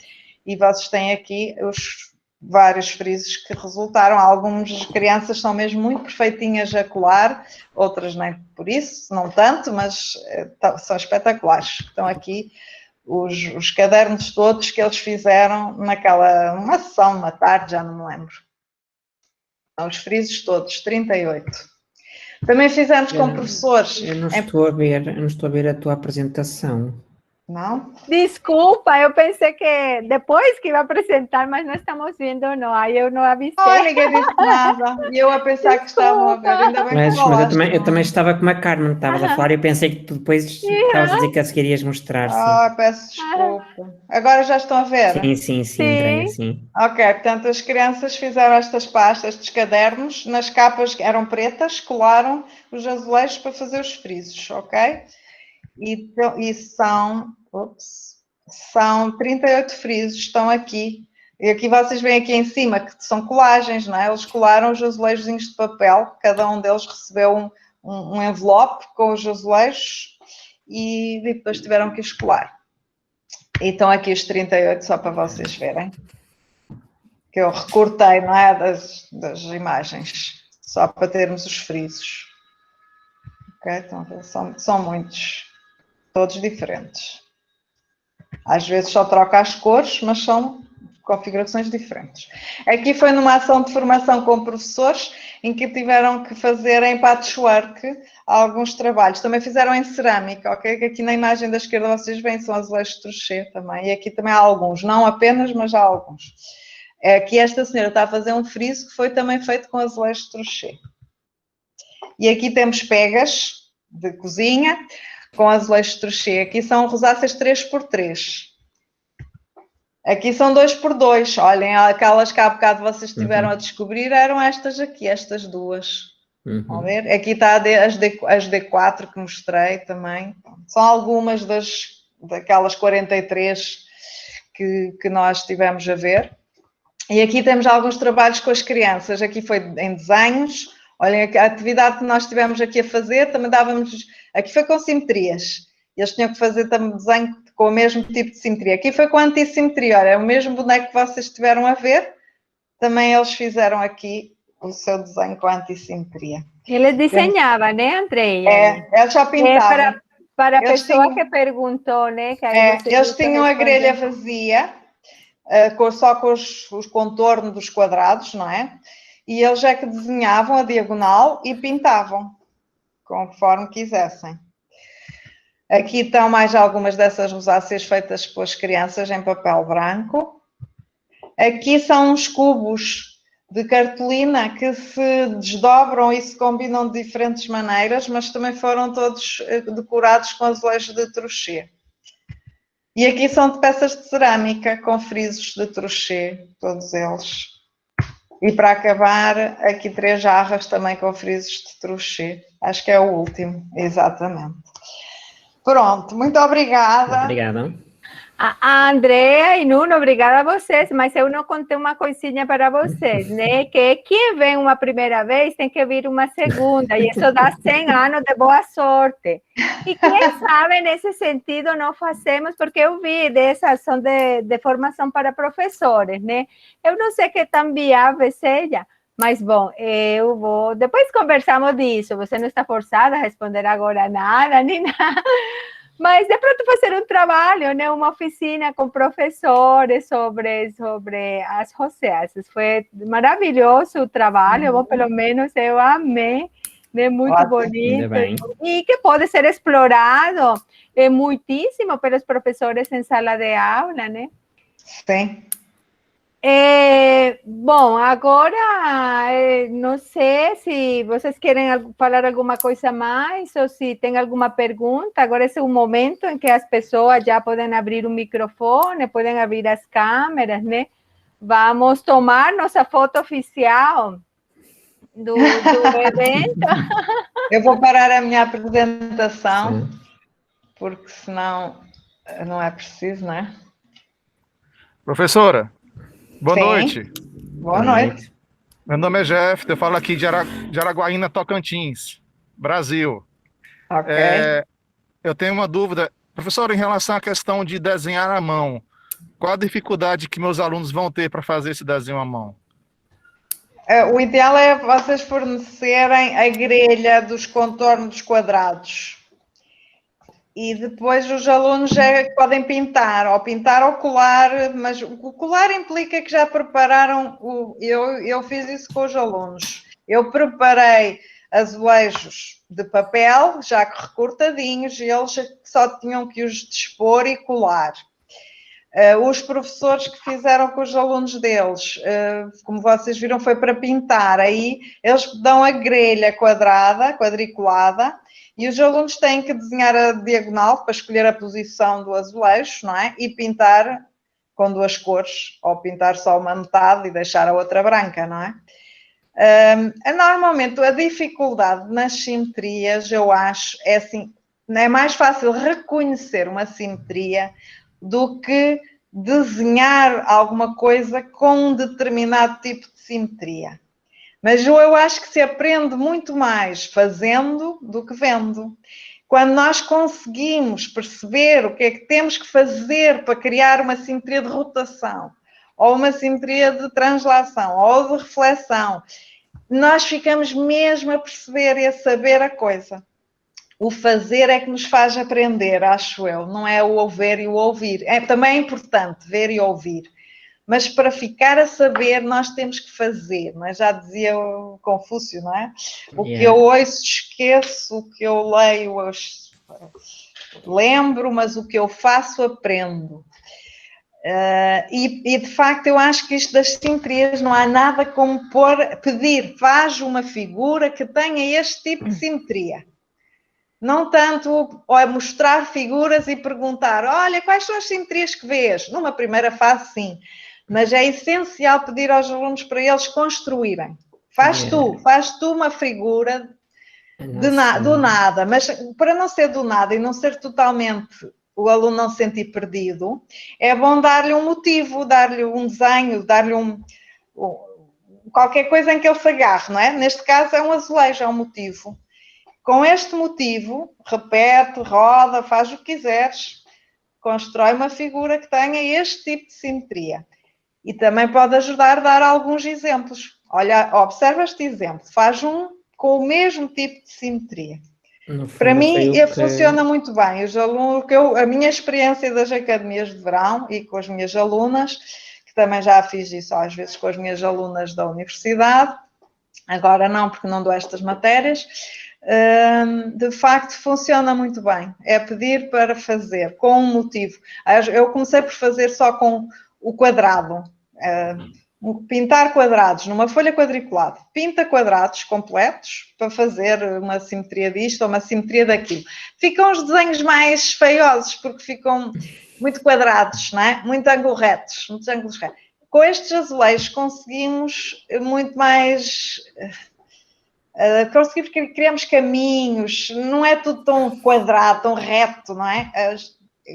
E vocês têm aqui os vários frisos que resultaram. Algumas crianças são mesmo muito perfeitinhas a colar, outras nem por isso, não tanto, mas são espetaculares. Estão aqui os cadernos todos que eles fizeram uma sessão, uma tarde, já não me lembro. São os frisos todos, 38. Também fizemos com professores. Eu não estou a ver a tua apresentação. Não? Desculpa, eu pensei que depois que ia apresentar, mas não estamos vendo, não. Aí eu não avisei. Oh, ninguém disse nada. E eu a pensar que estavam a ver. Ainda bem que falaste. Mas eu também estava com a Carmen, estavas a falar e eu pensei que tu depois estavas a dizer que a seguir ias mostrar. Peço desculpa. Agora já estão a ver? Sim, Andréia, sim. Ok, portanto as crianças fizeram estas pastas, estes cadernos, nas capas que eram pretas, colaram os azulejos para fazer os frisos, ok? E são 38 frisos, estão aqui. E aqui vocês veem aqui em cima que são colagens, não é? Eles colaram os azulejozinhos de papel, cada um deles recebeu um envelope com os azulejos e depois tiveram que os colar. E estão aqui os 38, só para vocês verem. Que eu recortei, não é? Das imagens, só para termos os frisos. Ok? Então, são muitos. Todos diferentes. Às vezes só troca as cores, mas são configurações diferentes. Aqui foi numa ação de formação com professores, em que tiveram que fazer em patchwork alguns trabalhos. Também fizeram em cerâmica, ok? Que aqui na imagem da esquerda vocês veem, são azulejos trouxê também. E aqui também há alguns, não apenas, mas há alguns. Aqui esta senhora está a fazer um friso que foi também feito com azulejos trouxê. E aqui temos pegas de cozinha, com azulejos trouxê. Aqui são rosáceas 3x3. Aqui são 2x2. Olhem, aquelas que há bocado vocês estiveram a descobrir eram estas aqui, estas duas. Vão ver? Aqui está as D4 que mostrei também. São algumas daquelas 43 que nós estivemos a ver. E aqui temos alguns trabalhos com as crianças. Aqui foi em desenhos, Olhem, a atividade que nós tivemos aqui a fazer, também dávamos... Aqui foi com simetrias. Eles tinham que fazer também desenho com o mesmo tipo de simetria. Aqui foi com antissimetria. Olha, é o mesmo boneco que vocês estiveram a ver. Também eles fizeram aqui o seu desenho com antissimetria. Eles desenhavam, né, Andreia? Eles já pintavam. Para a pessoa que perguntou, né? Que eles tinham a grelha vazia, só com os contornos dos quadrados, não é? E eles é que desenhavam a diagonal e pintavam, conforme quisessem. Aqui estão mais algumas dessas rosáceas feitas pelas crianças em papel branco. Aqui são uns cubos de cartolina que se desdobram e se combinam de diferentes maneiras, mas também foram todos decorados com azulejos de crochê. E aqui são de peças de cerâmica com frisos de crochê, todos eles. E para acabar, aqui 3 jarras também com frisos de crochê. Acho que é o último, exatamente. Pronto, muito obrigada. Obrigada. A Andrea e Nuno, obrigada a vocês, mas eu não contei uma coisinha para vocês, né? Que quem vem uma primeira vez tem que vir uma segunda, e isso dá 100 anos de boa sorte. E quem sabe, nesse sentido, não fazemos, porque eu vi dessa ação de formação para professores, né? Eu não sei que tão viável seja, mas, bom, eu vou... Depois conversamos disso, você não está forçada a responder agora nada, nem nada. Mas é para tu fazer um trabalho, né? Uma oficina com professores sobre as rosáceas. Foi maravilhoso o trabalho, bom, pelo menos eu amei, né? Muito bonito. E que pode ser explorado muitíssimo pelos professores em sala de aula, né? Sim. Bom, agora não sei se vocês querem falar alguma coisa mais ou se tem alguma pergunta. Agora esse é o momento em que as pessoas já podem abrir o microfone, podem abrir as câmeras, né? Vamos tomar nossa foto oficial do evento. Eu vou parar a minha apresentação, porque senão não é preciso, não é? Professora, boa noite. Boa noite. Meu nome é Jeff, eu falo aqui de Araguaína, Tocantins, Brasil. Ok. Eu tenho uma dúvida. Professora, em relação à questão de desenhar à mão, qual a dificuldade que meus alunos vão ter para fazer esse desenho à mão? O ideal é vocês fornecerem a grelha dos contornos quadrados. E depois os alunos já podem pintar ou colar, mas o colar implica que já prepararam, eu fiz isso com os alunos. Eu preparei azulejos de papel, já recortadinhos, e eles só tinham que os dispor e colar. Os professores que fizeram com os alunos deles, como vocês viram, foi para pintar. Aí eles dão a grelha quadriculada, e os alunos têm que desenhar a diagonal para escolher a posição do azulejo, não é? E pintar com 2 cores, ou pintar só uma metade e deixar a outra branca, não é? Normalmente a dificuldade nas simetrias, eu acho, é assim, é mais fácil reconhecer uma simetria do que desenhar alguma coisa com um determinado tipo de simetria. Mas eu acho que se aprende muito mais fazendo do que vendo. Quando nós conseguimos perceber o que é que temos que fazer para criar uma simetria de rotação, ou uma simetria de translação, ou de reflexão, nós ficamos mesmo a perceber e a saber a coisa. O fazer é que nos faz aprender, acho eu, não é o ver e o ouvir. Também é importante ver e ouvir. Mas para ficar a saber, nós temos que fazer, mas já dizia o Confúcio, não é? O que eu ouço, esqueço, o que eu leio, eu lembro, mas o que eu faço, aprendo. E de facto, eu acho que isto das simetrias não há nada como pedir, faz uma figura que tenha este tipo de simetria. Não tanto mostrar figuras e perguntar, olha, quais são as simetrias que vês? Numa primeira fase, sim. Mas é essencial pedir aos alunos para eles construírem. Faz tu uma figura do nada, mas para não ser do nada e não ser totalmente, o aluno não se sentir perdido, é bom dar-lhe um motivo, dar-lhe um desenho, dar-lhe qualquer coisa em que ele se agarre, não é? Neste caso é um azulejo, é um motivo. Com este motivo, repete, roda, faz o que quiseres, constrói uma figura que tenha este tipo de simetria. E também pode ajudar a dar alguns exemplos. Olha, observa este exemplo, faz um com o mesmo tipo de simetria. Para mim, funciona muito bem. Os alunos, a minha experiência das academias de verão e com as minhas alunas, que também já fiz isso às vezes com as minhas alunas da universidade, agora não, porque não dou estas matérias, de facto funciona muito bem. É pedir para fazer com um motivo. Eu comecei por fazer só com o quadrado, pintar quadrados numa folha quadriculada, pinta quadrados completos para fazer uma simetria disto ou uma simetria daquilo. Ficam os desenhos mais feiosos porque ficam muito quadrados, não é? Muito ângulos retos, muitos ângulos retos. Com estes azulejos conseguimos muito mais... conseguimos criamos caminhos, não é tudo tão quadrado, tão reto, não é?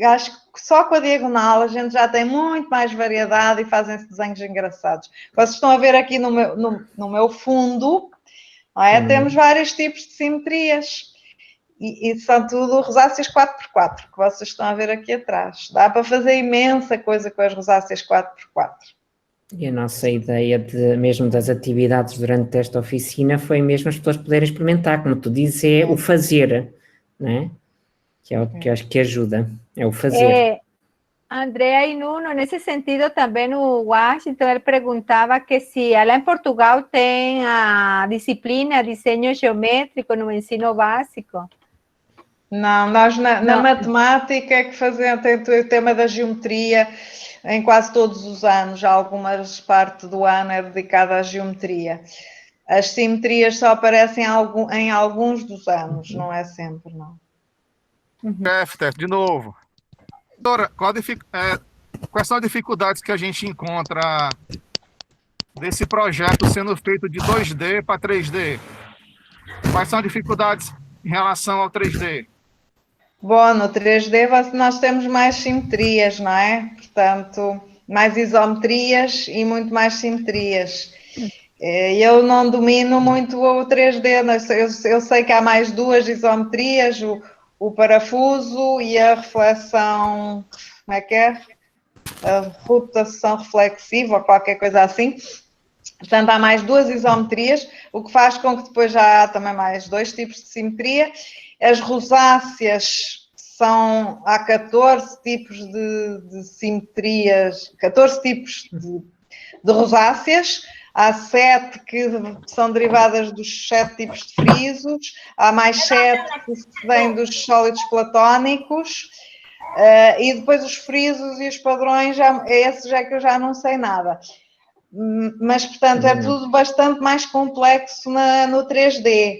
Acho que só com a diagonal a gente já tem muito mais variedade e fazem-se desenhos engraçados. Vocês estão a ver aqui no meu fundo, não é? Temos vários tipos de simetrias e são tudo rosáceas 4x4, que vocês estão a ver aqui atrás. Dá para fazer imensa coisa com as rosáceas 4x4. E a nossa ideia mesmo das atividades durante esta oficina foi mesmo as pessoas poderem experimentar, como tu dizes, é o fazer, não é? Que é o que eu acho que ajuda, é o fazer. Andrea e Nuno, nesse sentido também no Washington, ele perguntava que se lá em Portugal tem a disciplina desenho geométrico no ensino básico. Não, nós na matemática é que tem o tema da geometria em quase todos os anos, algumas partes do ano é dedicada à geometria. As simetrias só aparecem em alguns dos anos, não é sempre, não. Teste, de novo. Doutora, quais são as dificuldades que a gente encontra desse projeto sendo feito de 2D para 3D? Quais são as dificuldades em relação ao 3D? Bom, no 3D nós temos mais simetrias, não é? Portanto, mais isometrias e muito mais simetrias. Eu não domino muito o 3D, eu sei que há mais duas isometrias, o parafuso e a reflexão, como é que é? A rotação reflexiva ou qualquer coisa assim. Portanto, há mais duas isometrias, o que faz com que depois já há também mais dois tipos de simetria. As rosáceas há 14 tipos de simetrias, 14 tipos de rosáceas. Há 7 que são derivadas dos 7 tipos de frisos, há mais 7 que vêm dos sólidos platónicos, e depois os frisos e os padrões, esses é que eu já não sei nada. Mas, portanto, é tudo bastante mais complexo no 3D.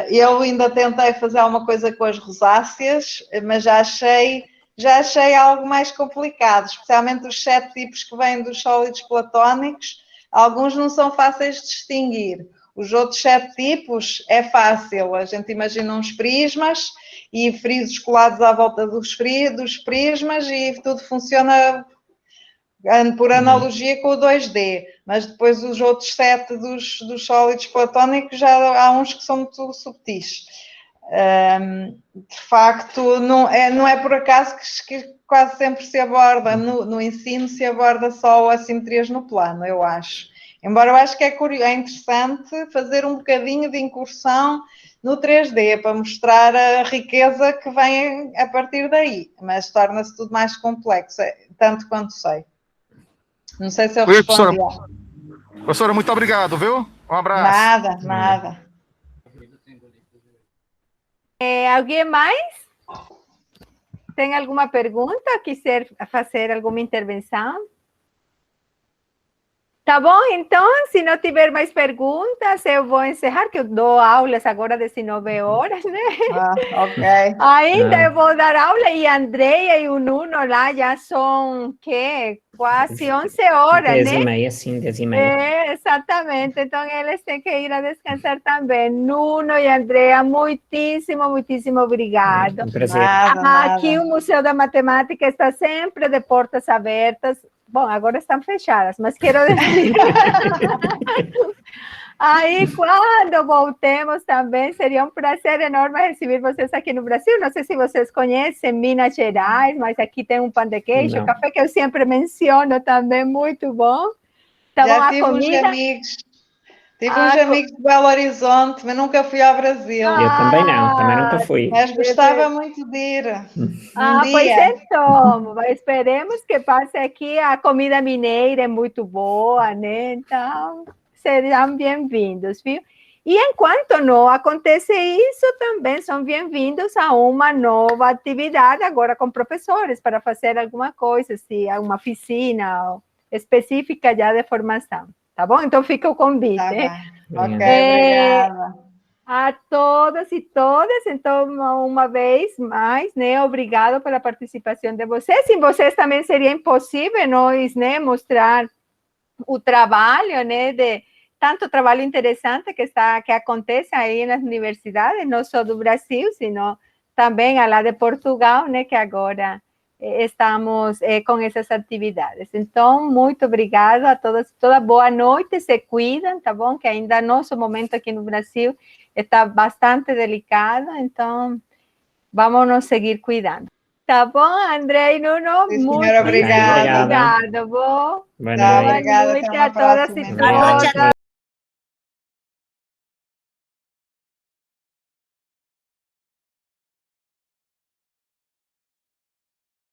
Eu ainda tentei fazer alguma coisa com as rosáceas, mas já achei algo mais complicado, especialmente os 7 tipos que vêm dos sólidos platónicos, alguns não são fáceis de distinguir. Os outros 7 tipos é fácil, a gente imagina uns prismas e frisos colados à volta dos prismas e tudo funciona por analogia com o 2D, mas depois os outros 7 dos sólidos platónicos já há uns que são muito subtis. De facto, não é por acaso que quase sempre se aborda, no ensino se aborda só assimetrias no plano, eu acho. Embora eu acho que é interessante fazer um bocadinho de incursão no 3D, para mostrar a riqueza que vem a partir daí, mas torna-se tudo mais complexo, tanto quanto sei. Não sei se eu respondi. Professora, muito obrigado, viu? Um abraço. Nada. Alguém mais? Tem alguma pergunta? Quiser fazer alguma intervenção? Tá bom, então, se não tiver mais perguntas, eu vou encerrar, que eu dou aulas agora 19 horas, né? Ok. Ainda eu vou dar aula, e a Andrea e o Nuno lá já são, quase 11 horas, 10 né? 10h30, sim, 10h30. Exatamente, então eles têm que ir a descansar também. Nuno e Andrea, muitíssimo obrigado. Um prazer. Nada. Aqui o Museu da Matemática está sempre de portas abertas. Bom, agora estão fechadas, mas quero dizer... Aí, quando voltemos também, seria um prazer enorme receber vocês aqui no Brasil. Não sei se vocês conhecem Minas Gerais, mas aqui tem um pão de queijo, Não. café que eu sempre menciono também, muito bom. Tá Já bom, a tive uns comida... amigos. Tive uns amigos de Belo Horizonte, mas nunca fui ao Brasil. Eu também não, também nunca fui. Mas gostava muito de ir. Pois dia. então, esperemos que passe aqui. A comida mineira é muito boa, né? Então, serão bem-vindos, viu? E enquanto não acontece isso, também são bem-vindos a uma nova atividade, agora com professores, para fazer alguma coisa, se uma oficina específica já de formação. Tá bom? Então fica o convite. Tá bem. Ok, É, obrigada. a todos e todas, então, uma vez mais, né, obrigado pela participação de vocês. Sem vocês também seria impossível nós, né, mostrar o trabalho, né, de tanto trabalho interessante que acontece aí nas universidades, não só do Brasil, sino também lá de Portugal, né, que agora estamos com essas atividades. Então, muito obrigada a todas, toda boa noite, se cuidam, tá bom? Que ainda nosso momento aqui no Brasil está bastante delicado, então vamos nos seguir cuidando. Tá bom, André e Nuno? Sim, Muito senhora, obrigada. obrigada. Boa Boa Tá, noite. obrigada. noite Até uma a todas e próxima. Boa noite a todos.